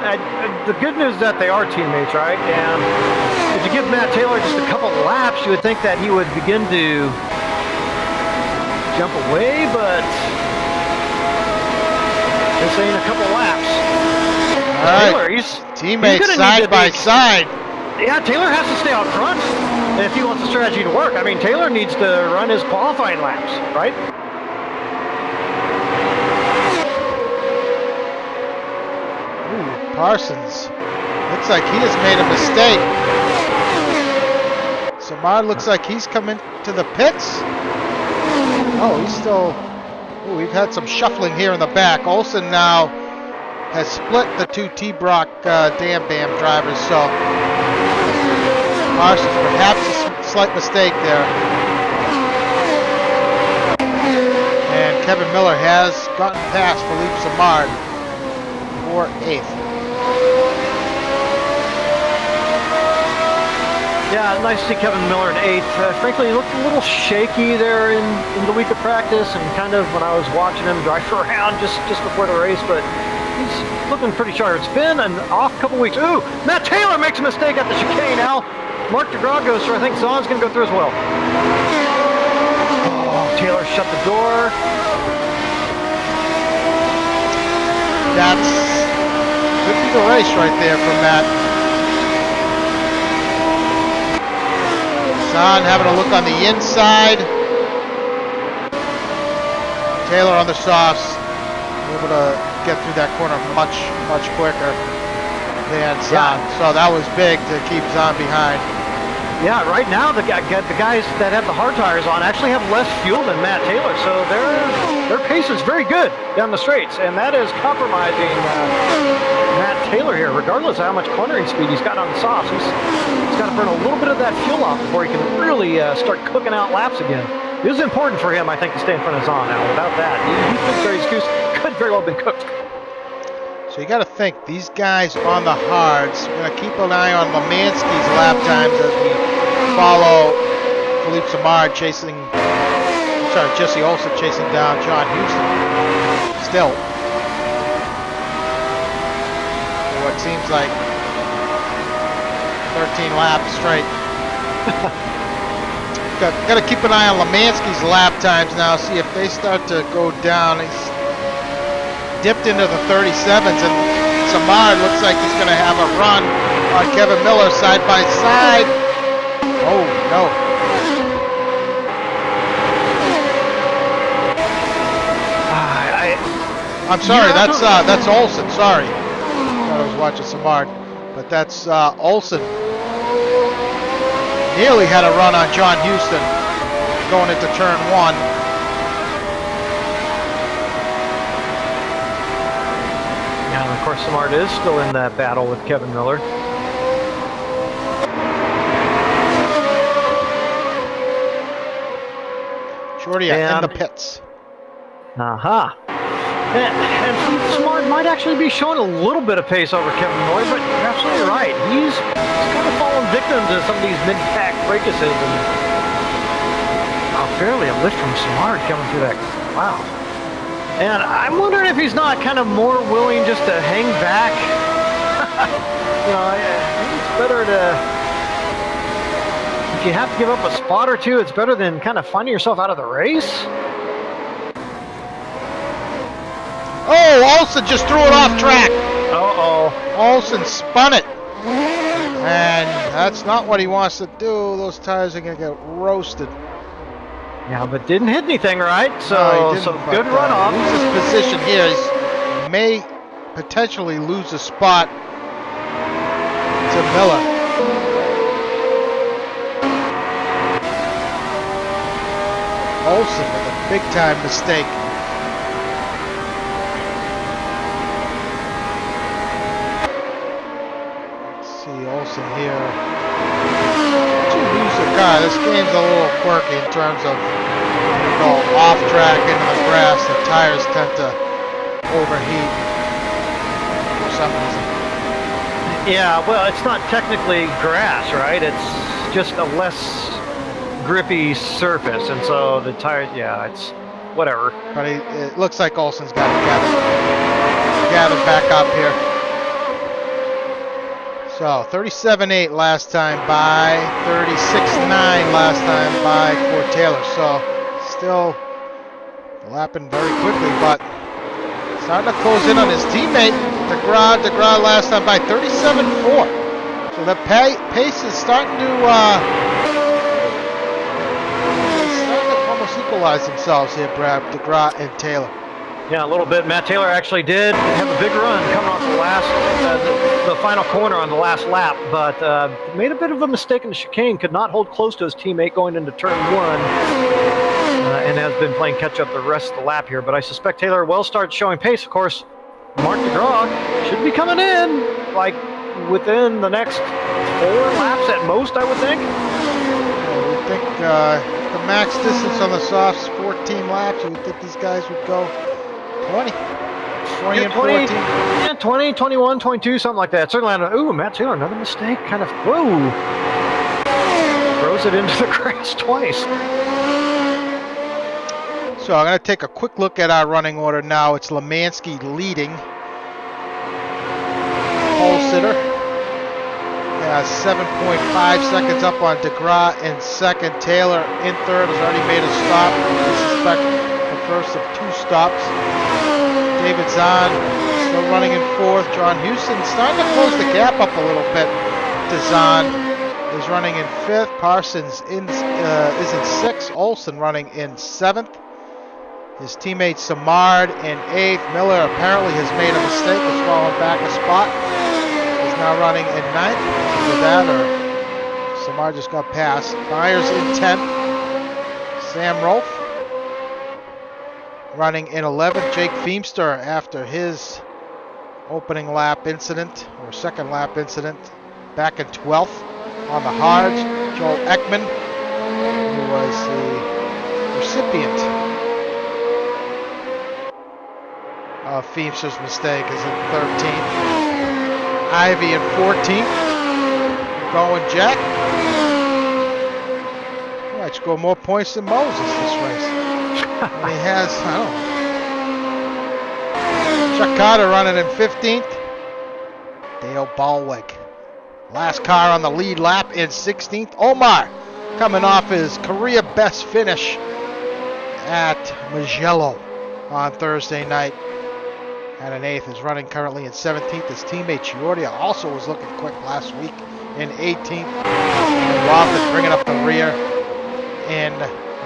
the good news is that they are teammates, right? And if you give Matt Taylor just a couple laps, you would think that he would begin to jump away, but this ain't a couple laps. All Taylor, right, teammates side by side. Yeah, Taylor has to stay out front if he wants the strategy to work. I mean, Taylor needs to run his qualifying laps, right? Ooh, Parsons. Looks like he has made a mistake. Samad looks like he's coming to the pits. Oh, he's still... Ooh, we've had some shuffling here in the back. Olsen now has split the two T-Brock Dam Bam drivers, so Parsons perhaps a slight mistake there. And Kevin Miller has gotten past Philippe Samard for 8th. Yeah, nice to see Kevin Miller in 8th. Frankly, he looked a little shaky there in the week of practice, and kind of when I was watching him drive around just before the race, but he's looking pretty sharp. It's been an off couple weeks. Ooh, Matt Taylor makes a mistake at the chicane now. Mark DeGrasse goes through. I think Zahn's going to go through as well. Oh, Taylor shut the door. That's could be the race right there from Matt. Zahn having a look on the inside. Taylor on the softs, able to get through that corner much quicker than Zahn. Yeah. So that was big to keep Zahn behind. Yeah, right now the guys that have the hard tires on actually have less fuel than Matt Taylor, so their pace is very good down the straights, and that is compromising Matt Taylor here. Regardless of how much cornering speed he's got on the softs, he's got to burn a little bit of that fuel off before he can really start cooking out laps again. It was important for him, I think, to stay in front of Zahn now. Without that, his goose could very well have been cooked. So you got to think, these guys on the hards, we're going to keep an eye on Lemansky's lap times as we follow Philippe Samard Jesse Olsen chasing down John Houston. Still, for what seems like 13 laps straight. Got to keep an eye on Lemansky's lap times now, see if they start to go down. He's dipped into the 37s, and Samard looks like he's going to have a run on Kevin Miller side by side. Oh, no. I'm sorry, that's Olsen, sorry. I thought I was watching Samard. but that's Olsen. Nearly had a run on John Houston going into turn 1. Yeah, and of course Samard is still in that battle with Kevin Miller. Giordia in the pits. Uh-huh. And Smart might actually be showing a little bit of pace over Kevin Miller, but you're absolutely right. He's kind of fallen victim to some of these mid-pack fracases. And barely a lift from Smart coming through that. Wow. And I'm wondering if he's not kind of more willing just to hang back. Maybe it's better to... If you have to give up a spot or two, it's better than kind of finding yourself out of the race. Oh, Olsen just threw it off track. Uh-oh. Olsen spun it. And that's not what he wants to do. Those tires are going to get roasted. Yeah, but didn't hit anything, right? So, no, so good runoff. Loses position here. He may potentially lose a spot to Miller. Olsen with a big-time mistake. Let's see, Olsen here. Did you lose the car? This game's a little quirky in terms of off track into the grass. The tires tend to overheat for some reason. Yeah, well, it's not technically grass, right? It's just a less grippy surface, and so the tires, yeah, it's whatever. But it looks like Olsen's got to gather back up here. So 37.8 last time by, 36.9 last time by for Taylor. So still lapping very quickly, but starting to close in on his teammate DeGraw. DeGraw last time by 37.4. So the pace is starting to equalize themselves here, Brad, DeGraw and Taylor. Yeah, a little bit. Matt Taylor actually did have a big run coming off the last, the final corner on the last lap, but made a bit of a mistake in the chicane, could not hold close to his teammate going into turn 1, and has been playing catch-up the rest of the lap here. But I suspect Taylor will start showing pace. Of course, Mark DeGraw should be coming in, like, within the next 4 laps at most, I would think. I would think the max distance on the softs, 14 laps. You would think these guys would go 20 and 14. Yeah, 20, 21, 22, something like that. Certainly, ooh, Matt Taylor, another mistake. Kind of, whoa. Throws it into the grass twice. So I'm going to take a quick look at our running order now. It's Lemansky leading. Pole sitter. 7.5 seconds up on DeGraw in second. Taylor in third has already made a stop. I suspect the first of 2 stops. David Zahn still running in fourth. John Houston starting to close the gap up a little bit. Zahn is running in fifth. Parsons is in sixth. Olsen running in seventh. His teammate Samard in eighth. Miller apparently has made a mistake. Has fallen back a spot. He's now running in ninth. Either that or Samard just got passed. Myers in 10th. Sam Rolfe running in 11th. Jake Feemster after his opening lap incident or second lap incident back in 12th on the hards. Joel Ekman, who was the recipient of Feemster's mistake, is in 13th. Ivy in 14th. Going Jack. He might score more points than Moses this race. And he has, I don't know. Chuck Carter running in 15th. Dale Ballweg. Last car on the lead lap in 16th. Omar coming off his career best finish at Mugello on Thursday night. At an 8th, is running currently in 17th. His teammate Giordia also was looking quick last week in 18th. And Loftus bringing up the rear in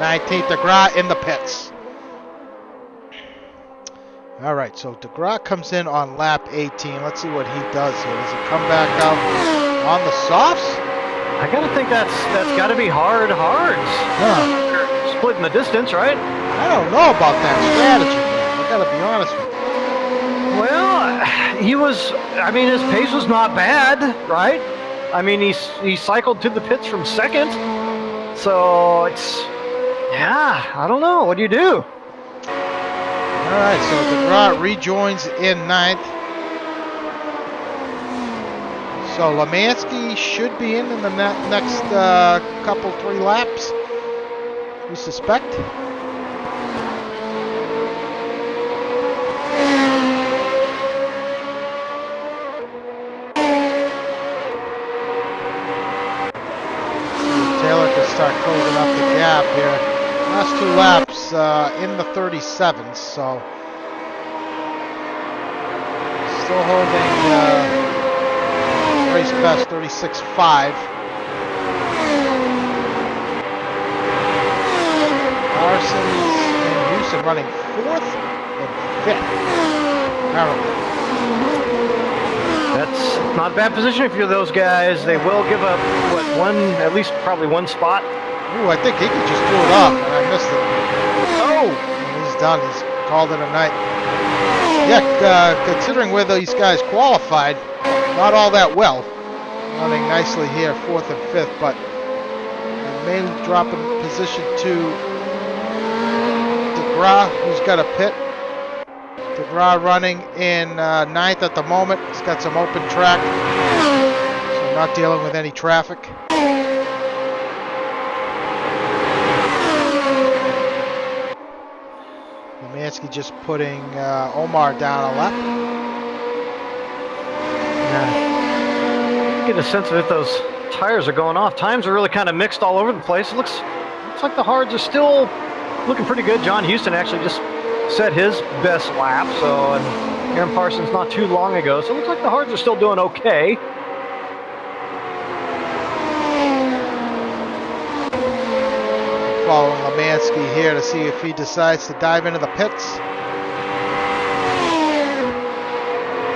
19th. DeGraw in the pits. All right, so DeGraw comes in on lap 18. Let's see what he does here. Does he come back out on the softs? I gotta think that's gotta be hards. Huh. Splitting the distance, right? I don't know about that strategy, man. I gotta be honest with you. Well, he was. I mean, his pace was not bad, right? I mean, he cycled to the pits from second, so it's. Yeah, I don't know. What do you do? All right, so DeGraw rejoins in 9th. So Lemansky should be in the next couple, 3 laps, we suspect. Taylor can start closing up the gap here. Last 2 laps in the 37s, so still holding race best 36.5. Parsons and Houston running 4th and 5th, apparently. That's not a bad position if you're those guys. They will give up, what, at least probably one spot? Ooh, I think he could just do it off, and I missed it. Oh! And he's done. He's called it a night. Yeah, considering where these guys qualified, not all that well. Running nicely here, 4th and 5th, but may drop in position to DeGraw, who's got a pit. DeGraw running in 9th at the moment. He's got some open track, so not dealing with any traffic. Lemansky just putting Omar down a lap. Yeah. Get a sense of if those tires are going off. Times are really kind of mixed all over the place. It looks like the hards are still looking pretty good. John Houston actually just set his best lap, and Aaron Parsons not too long ago. So it looks like the hards are still doing okay. Following Lemansky here to see if he decides to dive into the pits.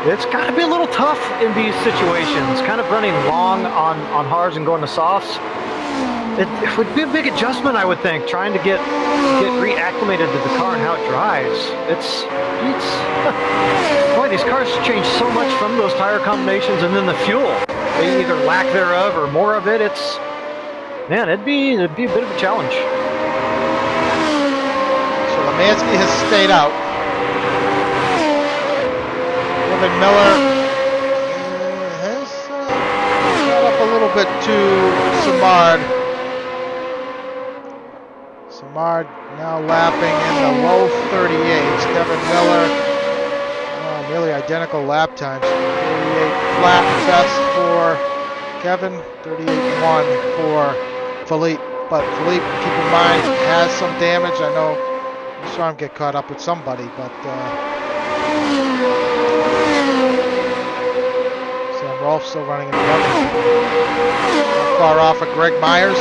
It's got to be a little tough in these situations, kind of running long on hards and going to softs. It would be a big adjustment, I would think, trying to get reacclimated to the car and how it drives. It's boy, these cars change so much from those tire combinations, and then the fuel, they either lack thereof or more of it. Man, it'd be a bit of a challenge. So Lemansky has stayed out. Kevin Miller has got up a little bit to Samard. Samard now lapping in the low 38s. Kevin Miller, nearly identical lap times. 38 flat best for Kevin, 38.1 for Philippe. But Philippe, keep in mind, has some damage. I know I saw him get caught up with somebody, but Sam Rolfe still running in the oven. Not far off of Greg Myers.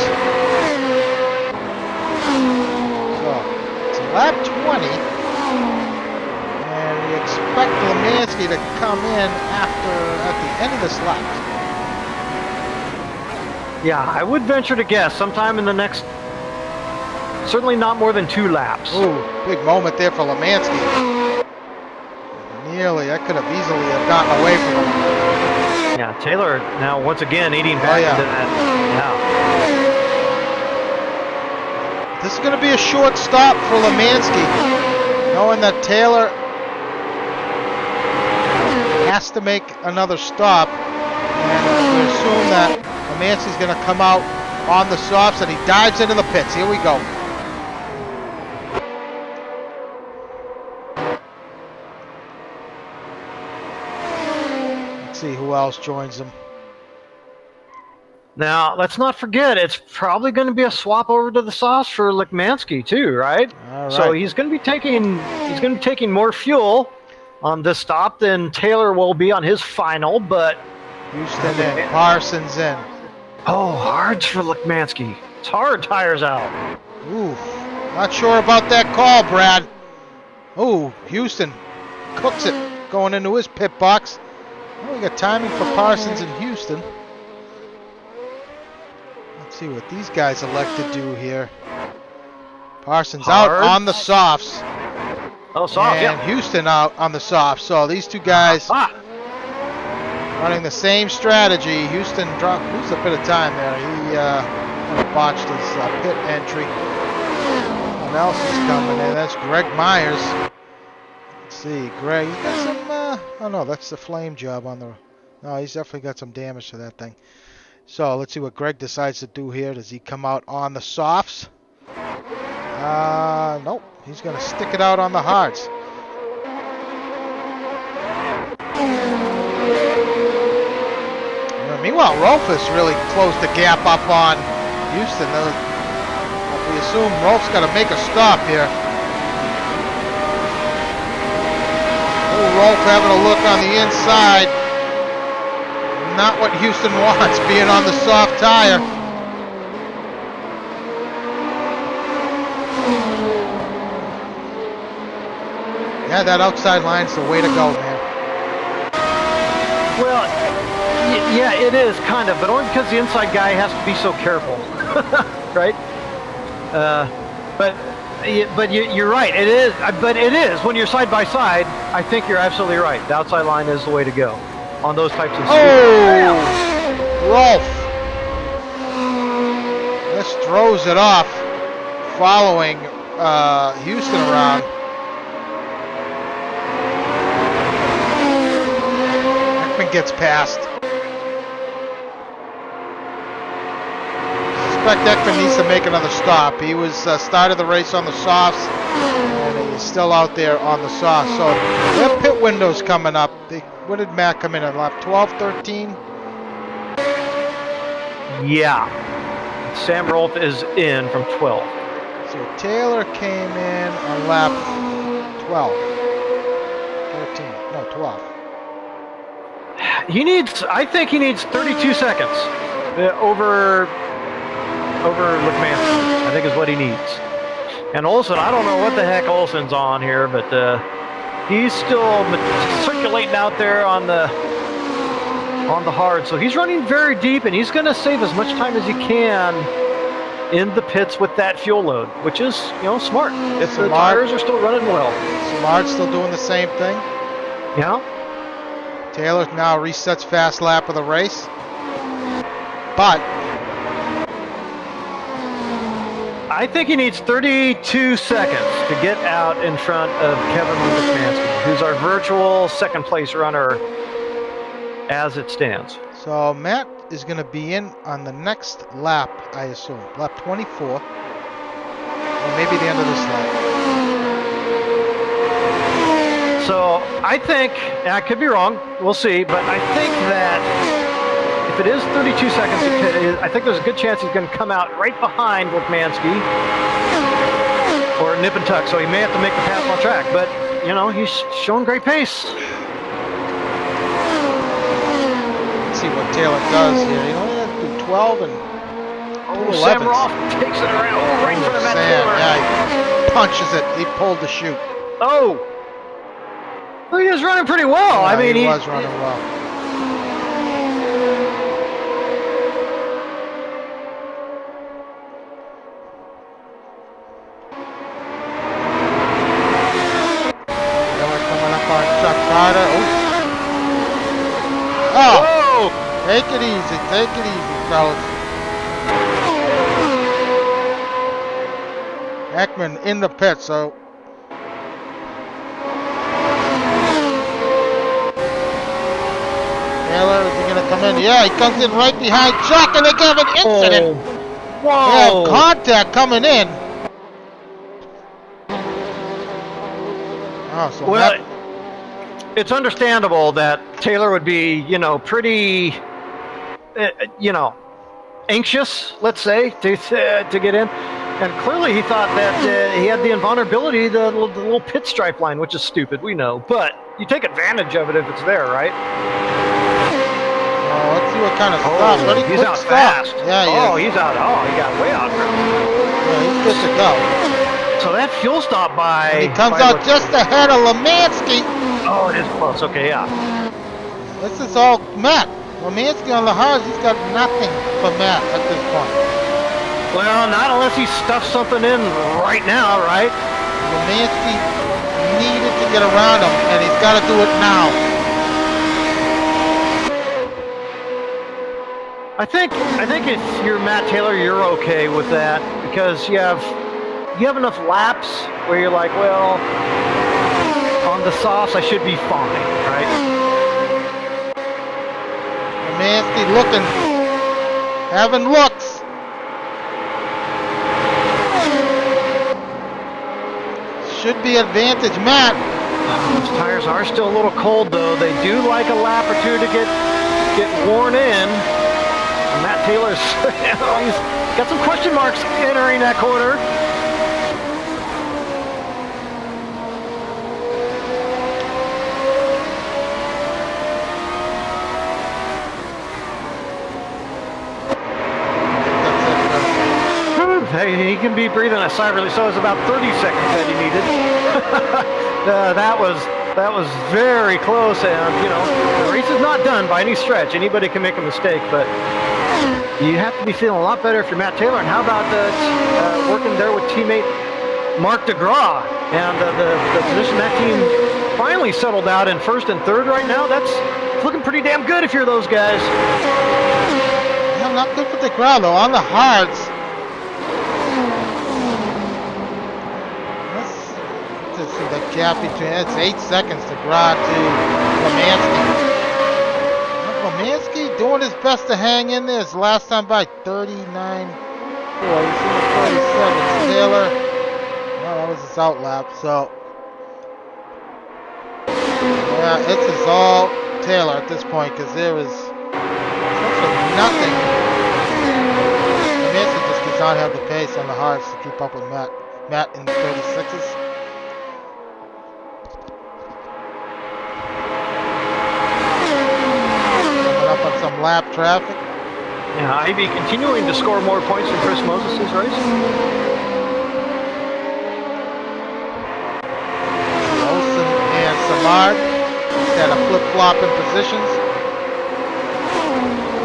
So it's lap 20, and we expect Lemansky to come in at the end of this lap. Yeah, I would venture to guess sometime in the next, certainly not more than 2 laps. Ooh, big moment there for Lemansky. Nearly, that could have easily have gotten away from him. Yeah, Taylor now once again eating back into that. Yeah. This is going to be a short stop for Lemansky, knowing that Taylor has to make another stop, and we assume that Lemansky's going to come out on the softs and he dives into the pits. Here we go. Let's see who else joins him. Now, let's not forget, it's probably going to be a swap over to the softs for Lemansky too, right? All right. So he's going to be taking more fuel on this stop than Taylor will be on his final, but Houston in, Parsons in. Oh, hards for Lemansky. It's hard tires out. Ooh, not sure about that call, Brad. Ooh, Houston cooks it going into his pit box. Well, we got timing for Parsons and Houston. Let's see what these guys elect to do here. Parsons out on the softs. Oh, soft, and yeah. Houston out on the softs. So these two guys running the same strategy. Houston lose a bit of time there. He kind of botched his pit entry. What else is coming in? That's Greg Myers. Let's see, Greg. He's got some. Oh no, that's the flame job on the. No, he's definitely got some damage to that thing. So let's see what Greg decides to do here. Does he come out on the softs? Nope. He's going to stick it out on the hards. Meanwhile, Rolfus really closed the gap up on Houston. We assume Rolf's got to make a stop here. Oh, Rolf having a look on the inside. Not what Houston wants, being on the soft tire. Yeah, that outside line's the way to go, man. Well, yeah, it is kind of, but only because the inside guy has to be so careful, right? But you're right. It is, but it is when you're side by side. I think you're absolutely right. The outside line is the way to go on those types of. Oh, Rolf! This throws it off, following Houston around. Gets past. I suspect Ekman needs to make another stop. He was started the race on the softs, and he's still out there on the softs. So their pit window's coming up. When did Matt come in on lap 12, 13? Yeah. Sam Rolf is in from 12. So Taylor came in on lap 12. 13. No, 12. I think he needs 32 seconds over Lukmanski, I think is what he needs. And Olsen, I don't know what the heck Olsen's on here, but he's still circulating out there on the hard. So he's running very deep, and he's going to save as much time as he can in the pits with that fuel load, which is, smart. If the tires are still running well. Smart's still doing the same thing. Yeah. Taylor now resets fast lap of the race, but I think he needs 32 seconds to get out in front of Kevin Lukmanski, who's our virtual second place runner as it stands. So Matt is going to be in on the next lap, I assume, lap 24, or maybe the end of this lap. So I think, and I could be wrong, we'll see, but I think that if it is 32 seconds, I think there's a good chance he's going to come out right behind Lukmanski or nip and tuck, so he may have to make the pass on track, but, he's showing great pace. Let's see what Taylor does here. He only has to do 12 and 11. Sam Rolf takes it around right in front of Matt Taylor. Yeah, he punches it. He pulled the chute. Oh! Well, he was running pretty well. Yeah, I mean, he was running well. Taylor coming up on Chuck Carter. Oh! Take it easy, fellas. Ekman in the pit, so. Taylor, is he going to come in? Yeah, he comes in right behind Chuck, and they give an incident. Whoa. They have contact coming in. Oh, so well, it's understandable that Taylor would be, pretty, anxious, let's say, to get in. And clearly he thought that he had the invulnerability, the little pit stripe line, which is stupid, we know. But you take advantage of it if it's there, right? Let's see what kind of stuff. Ready? He's out fast. Yeah, he got way out. Yeah, he's good to go. So that fuel stop by... And he comes out just ahead of Lemansky. Oh, it is close. Okay, yeah. This is all Matt. Lemansky on the hards, he's got nothing for Matt at this point. Well, not unless he stuffs something in right now, right? Lemansky needed to get around him, and he's got to do it now. I think if you're Matt Taylor, you're okay with that because you have enough laps where you're like, well, on the softs I should be fine, right? Lemansky looking, having looks. Should be advantage Matt. Those tires are still a little cold though. They do like a lap or two to get worn in. And Matt Taylor's he's got some question marks entering that corner. Hey, he can be breathing a sigh of relief. So it was about 30 seconds that he needed. That was very close, and you know the race is not done by any stretch. Anybody can make a mistake, but you have to be feeling a lot better if you're Matt Taylor. And how about working there with teammate Mark DeGraw and the position that team finally settled out in first and third right now? That's looking pretty damn good if you're those guys. Yeah, not good for DeGraw though on the hards. The gap between it's 8 seconds to DeGraw to Lemansky. Lemansky doing his best to hang in there. His last time by 39. He's in the 37. Taylor. Well, that was his out lap. So yeah, it's all Taylor at this point because there is nothing. Lemansky just does not have the pace on the hards to keep up with Matt. Matt in the 36s. Some lap traffic. Yeah, Ivy continuing to score more points than Chris Moses' race. Olsen and Samard had a flip-flop in positions.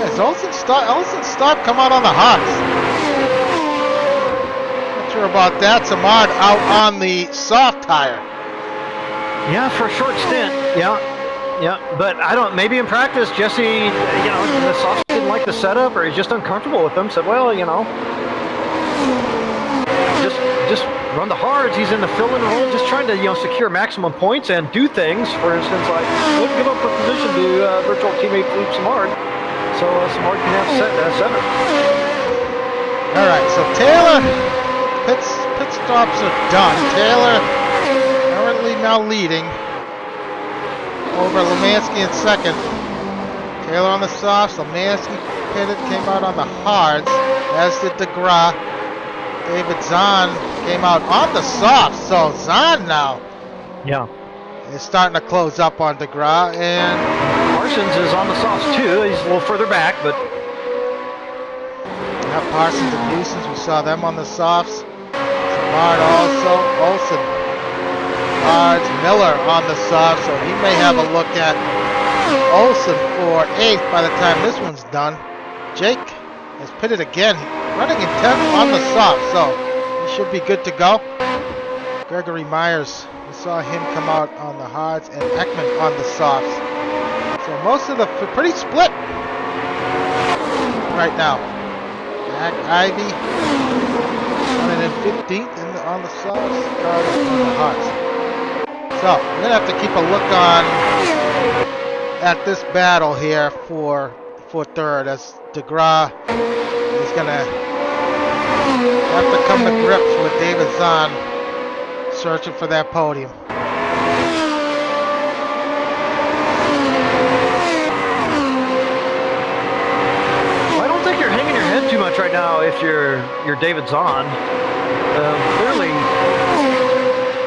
As Olsen start come out on the hots. Not sure about that. Samard out on the soft tire. Yeah, for a short stint. Yeah, but I don't. Maybe in practice, Jesse, the soft didn't like the setup, or he's just uncomfortable with them. Said, well, just run the hards. He's in the fill-in role, just trying to secure maximum points and do things. For instance, like wouldn't give up a position to virtual teammate Philippe Samard, so Samard can have center. All right, so Taylor, pit stops are done. Taylor currently now leading over Lemansky in second. Taylor on the softs. Lemansky pitted, came out on the hards, as did DeGraw. David Zahn came out on the softs. So Zahn now is starting to close up on DeGraw. And Parsons is on the softs too. He's a little further back, but yeah, Parsons and Newsons, we saw them on the softs. Samard also. Olsen. Miller on the soft, so he may have a look at Olsen for 8th by the time this one's done. Jake has pitted again, running in 10th on the soft, so he should be good to go. Gregory Myers, we saw him come out on the hards, and Ekman on the softs. So most of the pretty split right now. Jack Ivy running in 15th on the softs, Carter on the hards. So, we're going to have to keep a look on at this battle here for third, as DeGraw is going to have to come to grips with David Zahn searching for that podium. Well, I don't think you're hanging your head too much right now if you're David Zahn. Clearly,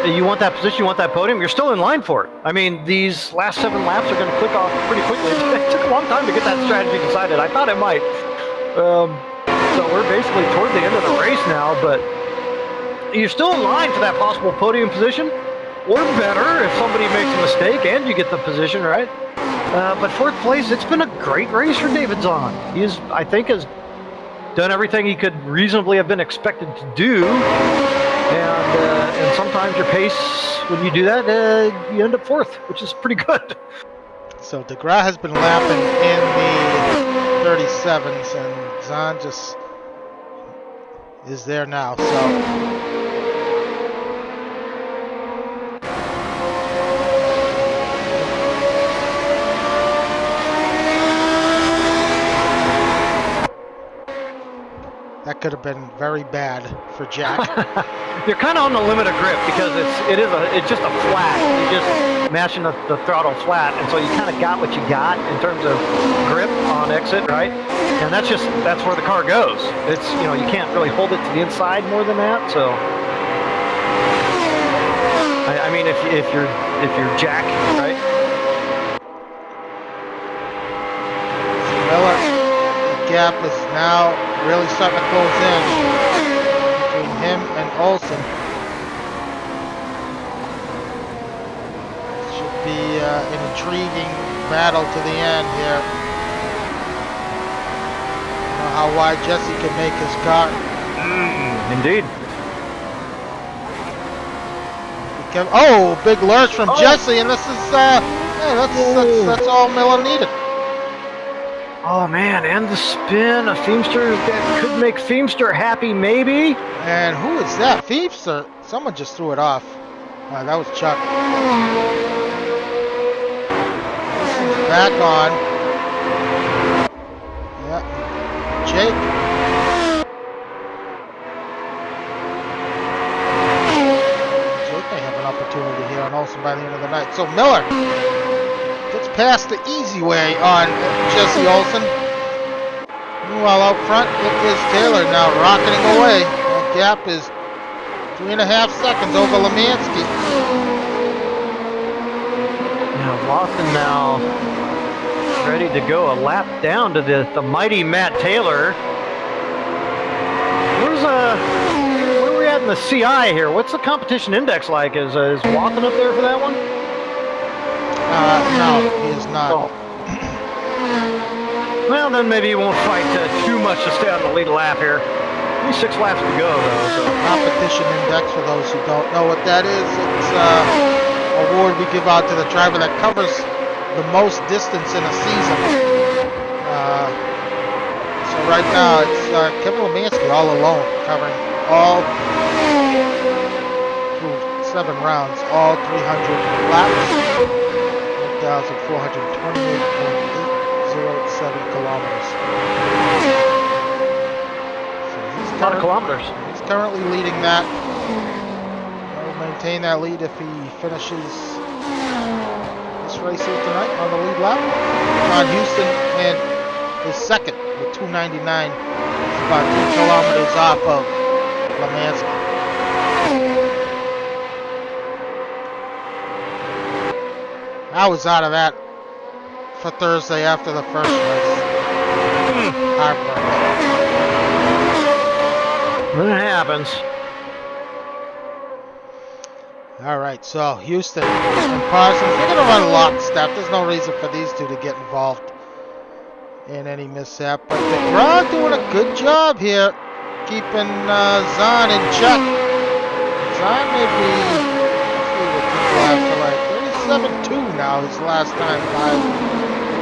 you want that position, you want that podium, you're still in line for it. I mean, these last 7 laps are going to click off pretty quickly. It took a long time to get that strategy decided. I thought it might. So we're basically toward the end of the race now, but you're still in line for that possible podium position, or better if somebody makes a mistake and you get the position, right? But fourth place, it's been a great race for David Zahn. He's, I think, has done everything he could reasonably have been expected to do. And sometimes your pace, when you do that, you end up fourth, which is pretty good. So DeGrasse has been lapping in the 37s, and Zahn just is there now. So that could have been very bad for Jack. You're kind of on the limit of grip because it's just a flat. You're just mashing the throttle flat, and so you kind of got what you got in terms of grip on exit, right? And that's where the car goes. It's, you know, you can't really hold it to the inside more than that. So I mean, if you're Jack, right? Miller, the gap is now really starting to close in between him and Olsen. Should be an intriguing battle to the end here. I don't know how wide Jesse can make his car. Indeed. Oh, big lurch from Jesse, and this is that's all Miller needed. Oh man, and the spin, a Feemster that could make Feemster happy, maybe. And who is that? Feemster? Someone just threw it off. That was Chuck. Back on. Yeah. Jake. Jake may have an opportunity here on Olsen by the end of the night. So Miller gets past the easy way on Jesse Olsen. Meanwhile, out front, it is Taylor now rocketing away. The gap is 3.5 seconds over Lemansky. Now, Lawson now ready to go a lap down to the mighty Matt Taylor. Where are we at in the CI here? What's the competition index like? Is Lawson up there for that one? No, he is not. Oh. Well, then maybe he won't fight too much to stay on the lead lap here. Only 6 laps to go, though. So. Competition index, for those who don't know what that is, it's an award we give out to the driver that covers the most distance in a season. So right now, it's Kevin Lemansky all alone, covering all through 7 rounds, all 300 laps. 1,428.807 kilometers. So he's a lot of kilometers. He's currently leading that. He'll maintain that lead if he finishes this race here tonight on the lead lap. John Houston and is second with 299. He's about 2 kilometers off of Lemansky. I was out of that for Thursday after the first race. Heartbreak. That happens. All right, so Houston and Parsons, they're going to run lockstep. There's no reason for these two to get involved in any mishap. But DeGrasse doing a good job here, keeping Zahn in check. Zahn may be, let's see what this laps are like. 37.2 now, his last time by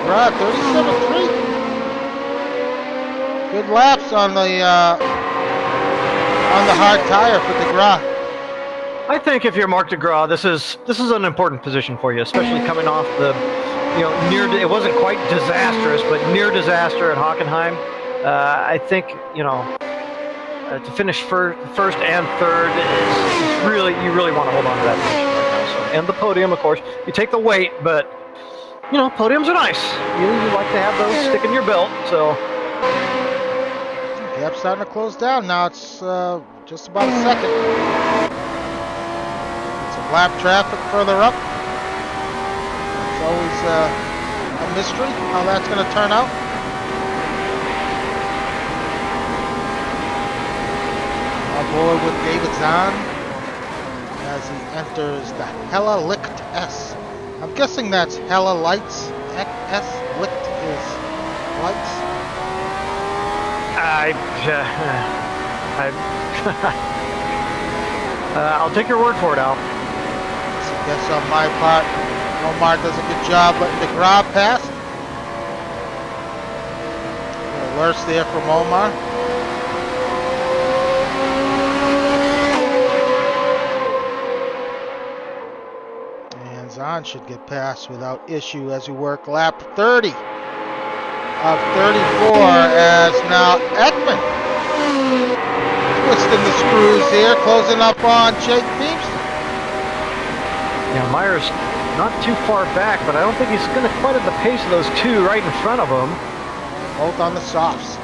DeGrasse, 37.3. Good laps on the hard tire for DeGrasse. I think if you're Mark DeGrasse, this is an important position for you, especially coming off the, it wasn't quite disastrous, but near disaster at Hockenheim. I think, to finish first and third is really, you really want to hold on to that position right now. So, and the podium, of course, you take the weight, but podiums are nice. You like to have those stick in your belt. So gap's starting to close down now. It's just about a second. Lap traffic further up. It's always a mystery how that's going to turn out. forward with David Zahn as he enters the Hella Licht S. I'm guessing that's Hella Lights. S Licht is lights. I'll take your word for it, Al. So I guess on my part, Omar does a good job letting the grab pass. Lurch there from Omar. And Zahn should get past without issue as we work lap 30 of 34 as now Ekman twisting the screws here, closing up on Jake Beamster. Yeah, Meyer's not too far back, but I don't think he's going to quite at the pace of those two right in front of him. Both on the softs.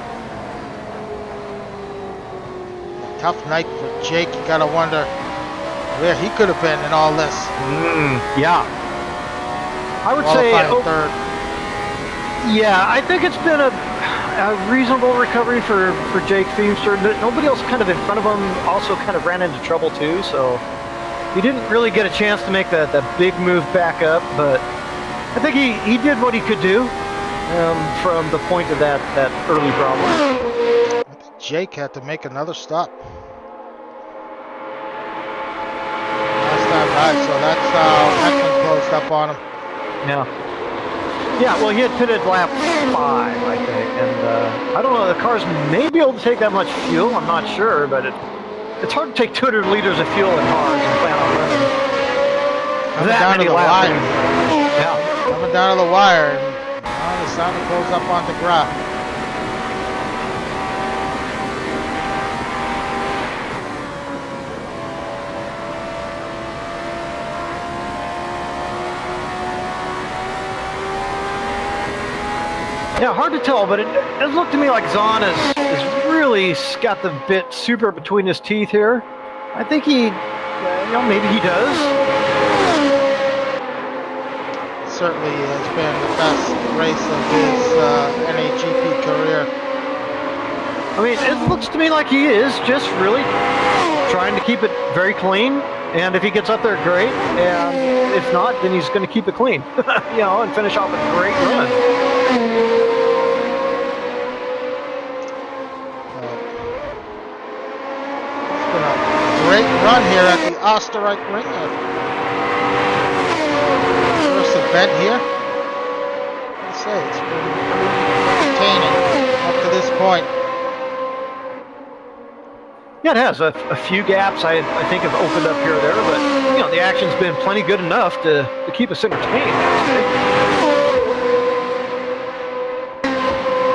Tough night for Jake. You gotta wonder where he could have been in all this. Yeah. I would say third. Yeah, I think it's been a reasonable recovery for Jake Feimster. Nobody else kind of in front of him also kind of ran into trouble too, so he didn't really get a chance to make that big move back up, but I think he did what he could do from the point of that early problem. I think Jake had to make another stop. Last time by, so that's how Ekman closed up on him. Yeah. Yeah, well, he had pitted lap 5, I think, and I don't know, the cars may be able to take that much fuel, I'm not sure, but it's hard to take 200 liters of fuel in cars and plan on running that many laps. Yeah. Coming down to the wire, and it's time to close up on the graph. Yeah, hard to tell, but it does look to me like Zahn has really got the bit super between his teeth here. I think maybe he does. Certainly has been the best race of his NAGP career. I mean, it looks to me like he is just really trying to keep it very clean. And if he gets up there, great. And if not, then he's going to keep it clean, and finish off a great run. Great run here at the Österreichring. First event here. I say it's been entertaining up to this point. Yeah, it has. A few gaps I think have opened up here or there, but the action's been plenty good enough to keep us entertained.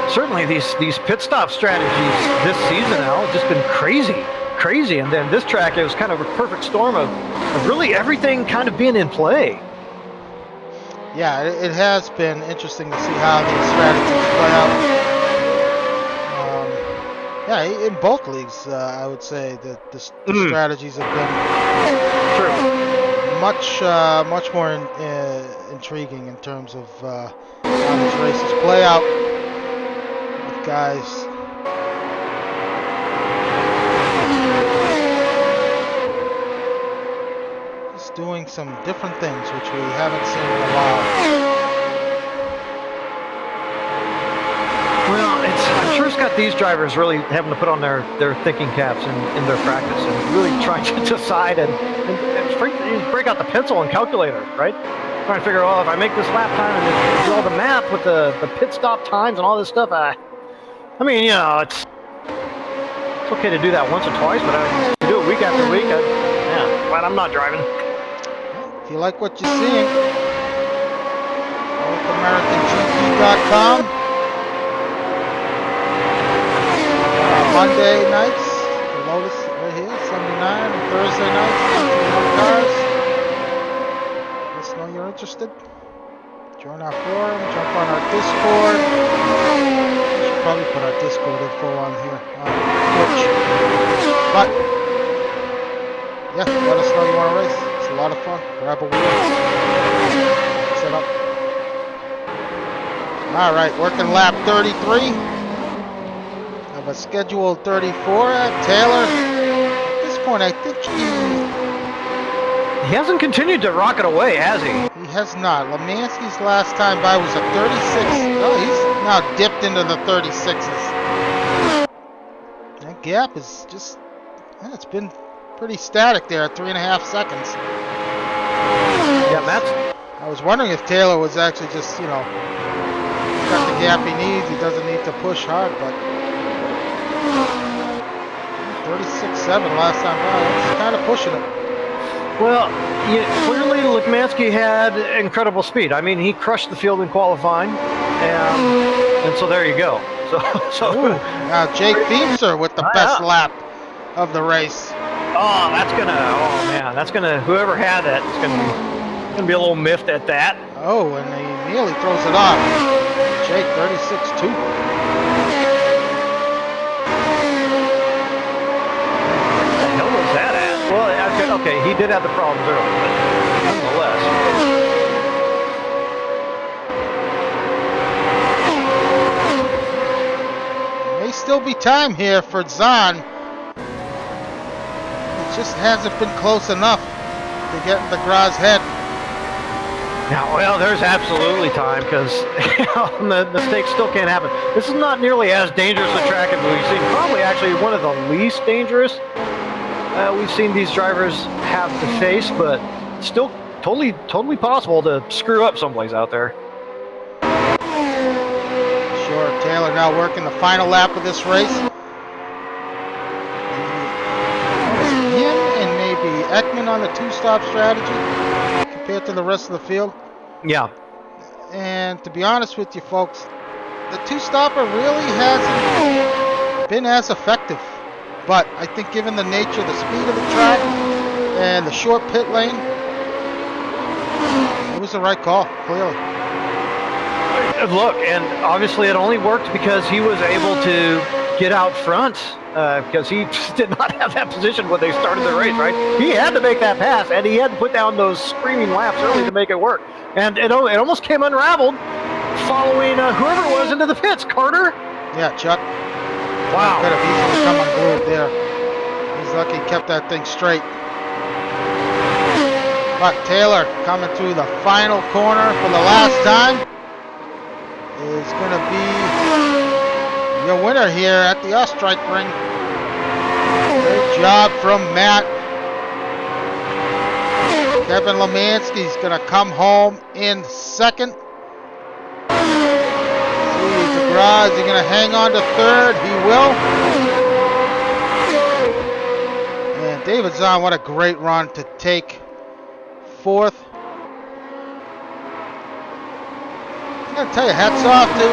Certainly these pit stop strategies this season, Al, have just been crazy. And then this track, it was kind of a perfect storm of really everything kind of being in play. Yeah, it has been interesting to see how these strategies play out. In both leagues, I would say that the strategies have been much more intriguing in terms of how these races play out with guys. Doing some different things which we haven't seen in a while. Well, I'm sure it's got these drivers really having to put on their thinking caps in their practice and really trying to decide and break out the pencil and calculator, right? Trying to figure out, if I make this lap time and do all the math with the pit stop times and all this stuff, it's okay to do that once or twice, but to do it week after week, glad I'm not driving. If you like what you're seeing, NorthAmericanGP.com. Monday nights, the Lotus right here, 79, and Thursday nights, 21 cars. Let us know you're interested. Join our forum, jump on our Discord. I should probably put our Discord info on here, on Twitch. But, let us know you want to race. It's a lot of fun. Grab a wheel. Set up. Alright, working lap 33 of a scheduled 34 at Taylor. point, I think He hasn't continued to rocket away, has he? he has not. Lemansky's last time by was a 36. Oh, he's now dipped into the 36s. That gap is just, it's been pretty static there at 3.5 seconds. Yeah, Matt's. I was wondering if Taylor was actually just, got the gap he needs. He doesn't need to push hard, but 36.7 last time by. He's kind of pushing it. Well, clearly Lemansky had incredible speed. I mean, he crushed the field in qualifying, and so there you go. So now Jake Feimster with the best lap of the race. Whoever had that is gonna be a little miffed at that. Oh, and he nearly throws it off. Jake 36.2. Well, okay, he did have the problems early, but nonetheless. May still be time here for Zahn. It just hasn't been close enough to get in the Gras head. Yeah, well, there's absolutely time because the mistakes still can't happen. This is not nearly as dangerous a track as we've seen. Probably actually one of the least dangerous we've seen these drivers have to face, but still totally possible to screw up someplace out there. Sure, Taylor now working the final lap of this race. Him and maybe Ekman on the two-stop strategy compared to the rest of the field. Yeah. And to be honest with you folks, the two-stopper really hasn't been as effective. But I think given the nature of the speed of the track and the short pit lane, it was the right call, clearly. Look, and obviously it only worked because he was able to get out front because he did not have that position when they started the race, right? He had to make that pass, and he had to put down those screaming laps early to make it work. And it almost came unraveled following whoever it was into the pits, Carter? Yeah, Chuck. Wow. Could have easily come unglued there. He's lucky he kept that thing straight. But Taylor coming through the final corner for the last time is going to be your winner here at the Österreichring. Great job from Matt. Kevin Lemansky's going to come home in second. Is he going to hang on to third? He will. And David Zahn, what a great run to take fourth. I'm going to tell you, hats off to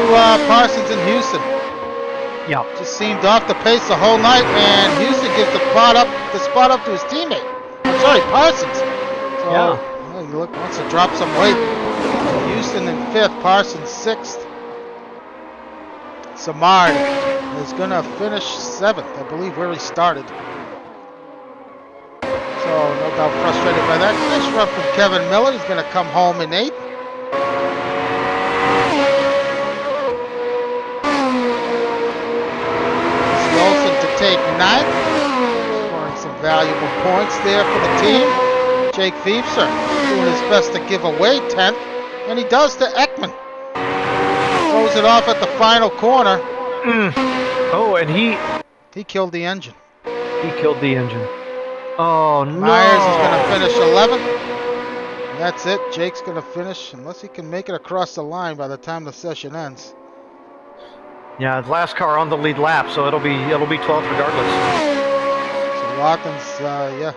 Parsons in Houston. Yeah. Just seemed off the pace the whole night, and Houston gives the spot up to his teammate. I'm sorry, Parsons. So, yeah. He wants to drop some weight. Houston in fifth, Parsons sixth. Samard is going to finish seventh, I believe, where he started. So, no doubt frustrated by that. Nice run from Kevin Miller. He's going to come home in eighth. Wilson to take ninth. Scoring some valuable points there for the team. Jake Feimster doing his best to give away 10th. And he does to Ekman. Throws it off at the final corner. Oh, and he killed the engine. He killed the engine. Oh, no. Myers is going to finish 11th. And that's it. Jake's going to finish, unless he can make it across the line by the time the session ends. Yeah, the last car on the lead lap, so it'll be 12th regardless. So Watkins, yeah.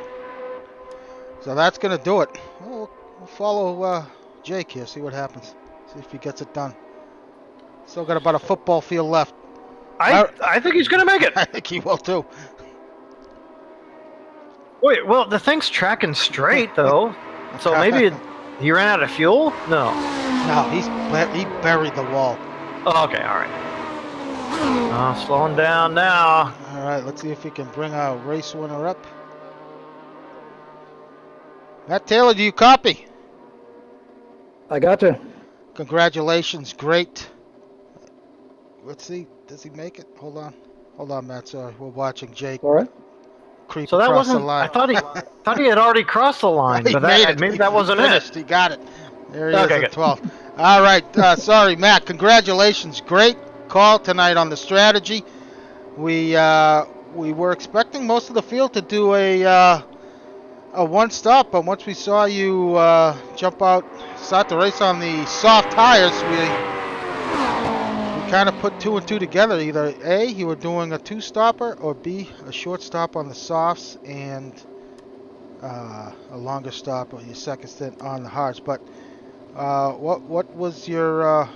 So that's going to do it. We'll follow Jake here, see what happens. See if he gets it done. Still got about a football field left. I think he's going to make it. I think he will too. Wait, well, the thing's tracking straight, though. So maybe he ran out of fuel? No. No, he buried the wall. Oh, okay, all right. Slowing down now. All right, let's see if we can bring our race winner up. Matt Taylor, do you copy? I got you. Congratulations, great. Let's see, does he make it? Hold on, Matt. Sorry, we're watching Jake. All right. creep So that across the wasn't. I line. thought he had already crossed the line, He but made it. maybe that wasn't finished. it. He got it. There he is Okay, at good. 12. All right. Sorry, Matt. Congratulations. Great call tonight on the strategy. We were expecting most of the field to do a one stop, but once we saw you jump out, start the race on the soft tires, we kind of put two and two together. Either A, you were doing a two stopper, or B, a short stop on the softs and a longer stop on your second stint on the hards. But what was your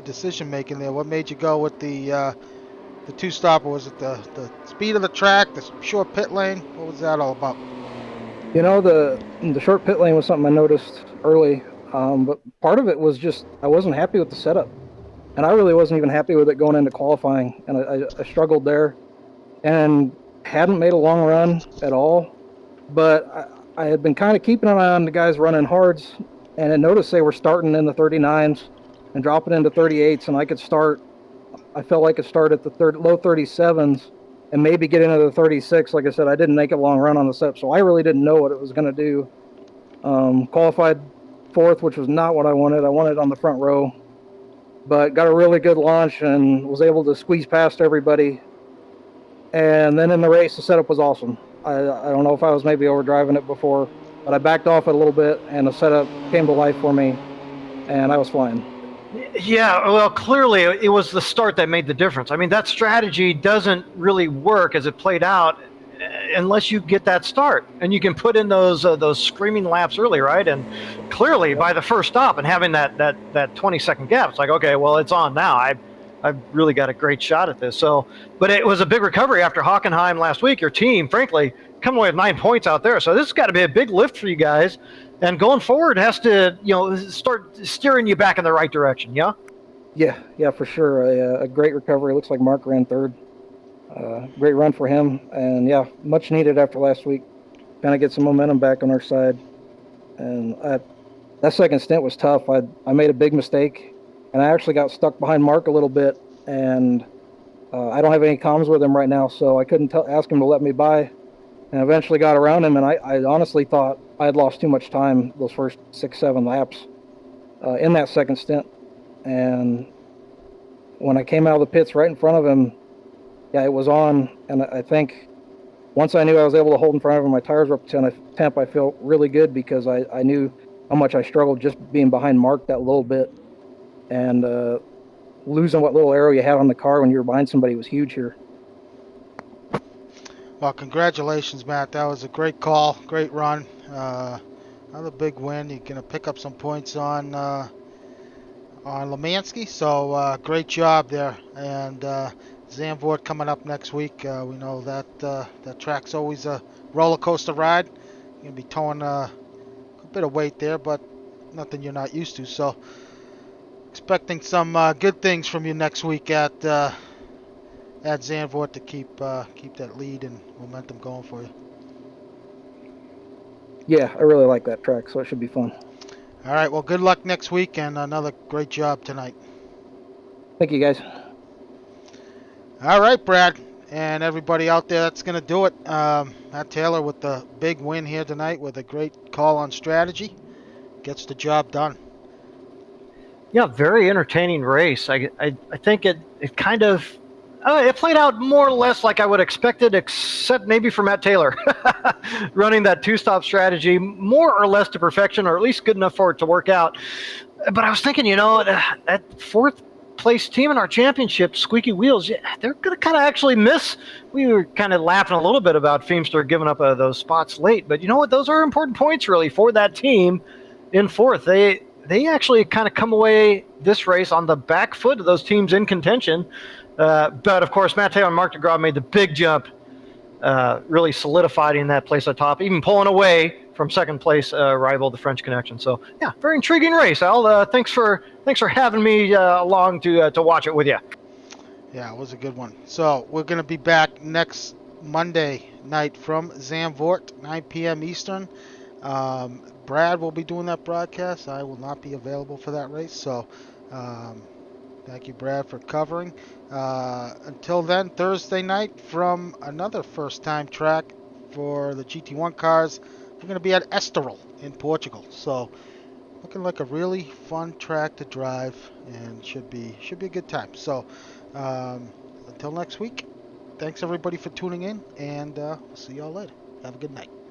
decision making there? What made you go with the two stopper? Was it the speed of the track, the short pit lane? What was that all about? You know, the short pit lane was something I noticed early, but part of it was just I wasn't happy with the setup, and I really wasn't even happy with it going into qualifying, and I struggled there, and hadn't made a long run at all, but I had been kind of keeping an eye on the guys running hards, and I noticed they were starting in the 39s and dropping into 38s, and I felt like I could start at the low 37s and maybe get into the 36. Like I said, I didn't make a long run on the set, so I really didn't know what it was going to do. Qualified fourth, which was not what I wanted. I wanted on the front row, but got a really good launch and was able to squeeze past everybody. And then in the race, the setup was awesome. I don't know if I was maybe overdriving it before, but I backed off it a little bit, and the setup came to life for me, and I was flying. Yeah, well, clearly it was the start that made the difference. I mean, that strategy doesn't really work as it played out unless you get that start and you can put in those screaming laps early, right? And clearly by the first stop and having that 20-second gap, it's like, okay, well, it's on now. I've really got a great shot at this. So, but it was a big recovery after Hockenheim last week. Your team, frankly, come away with 9 points out there. So this has got to be a big lift for you guys. And going forward has to, start steering you back in the right direction, yeah? Yeah, for sure. A great recovery. Looks like Mark ran third. Great run for him. And yeah, much needed after last week. Kind of get some momentum back on our side. And that second stint was tough. I made a big mistake, and I actually got stuck behind Mark a little bit. And I don't have any comms with him right now, so I couldn't ask him to let me by. And eventually got around him, and I honestly thought I had lost too much time those first 6-7 laps in that second stint. And when I came out of the pits right in front of him, yeah, it was on. And I think once I knew I was able to hold in front of him, my tires were up to temp, I felt really good because I knew how much I struggled just being behind Mark that little bit. And losing what little arrow you had on the car when you were behind somebody was huge here. Well, congratulations, Matt. That was a great call, great run. Another big win. You're going to pick up some points on Lemansky, so great job there. And Zandvoort coming up next week. We know that track's always a roller coaster ride. You're going to be towing a bit of weight there, but nothing you're not used to. So expecting some good things from you next week at Zandvoort to keep that lead and momentum going for you. Yeah, I really like that track, so it should be fun. All right, well, good luck next week, and another great job tonight. Thank you, guys. All right, Brad, and everybody out there, that's going to do it. Matt Taylor with the big win here tonight with a great call on strategy. Gets the job done. Yeah, very entertaining race. I think it kind of it played out more or less like I would expect it, except maybe for Matt Taylor running that two-stop strategy more or less to perfection, or at least good enough for it to work out. But I was thinking, that fourth place team in our championship, Squeaky Wheels, they're going to kind of actually miss. We were kind of laughing a little bit about Feimster giving up those spots late, but you know what? Those are important points really for that team in fourth. They actually kind of come away this race on the back foot of those teams in contention. But, of course, Matt Taylor and Mark DeGraw made the big jump, really solidifying that place at top, even pulling away from second place rival, the French Connection. So, yeah, very intriguing race, Al. Thanks for having me along to watch it with you. Yeah, it was a good one. So we're going to be back next Monday night from Zandvoort, 9 p.m. Eastern. Brad will be doing that broadcast. I will not be available for that race. So thank you, Brad, for covering. Until then, Thursday night from another first-time track for the GT1 cars. We're going to be at Estoril in Portugal. So looking like a really fun track to drive, and should be a good time. So until next week, thanks everybody for tuning in, and we'll see y'all later. Have a good night.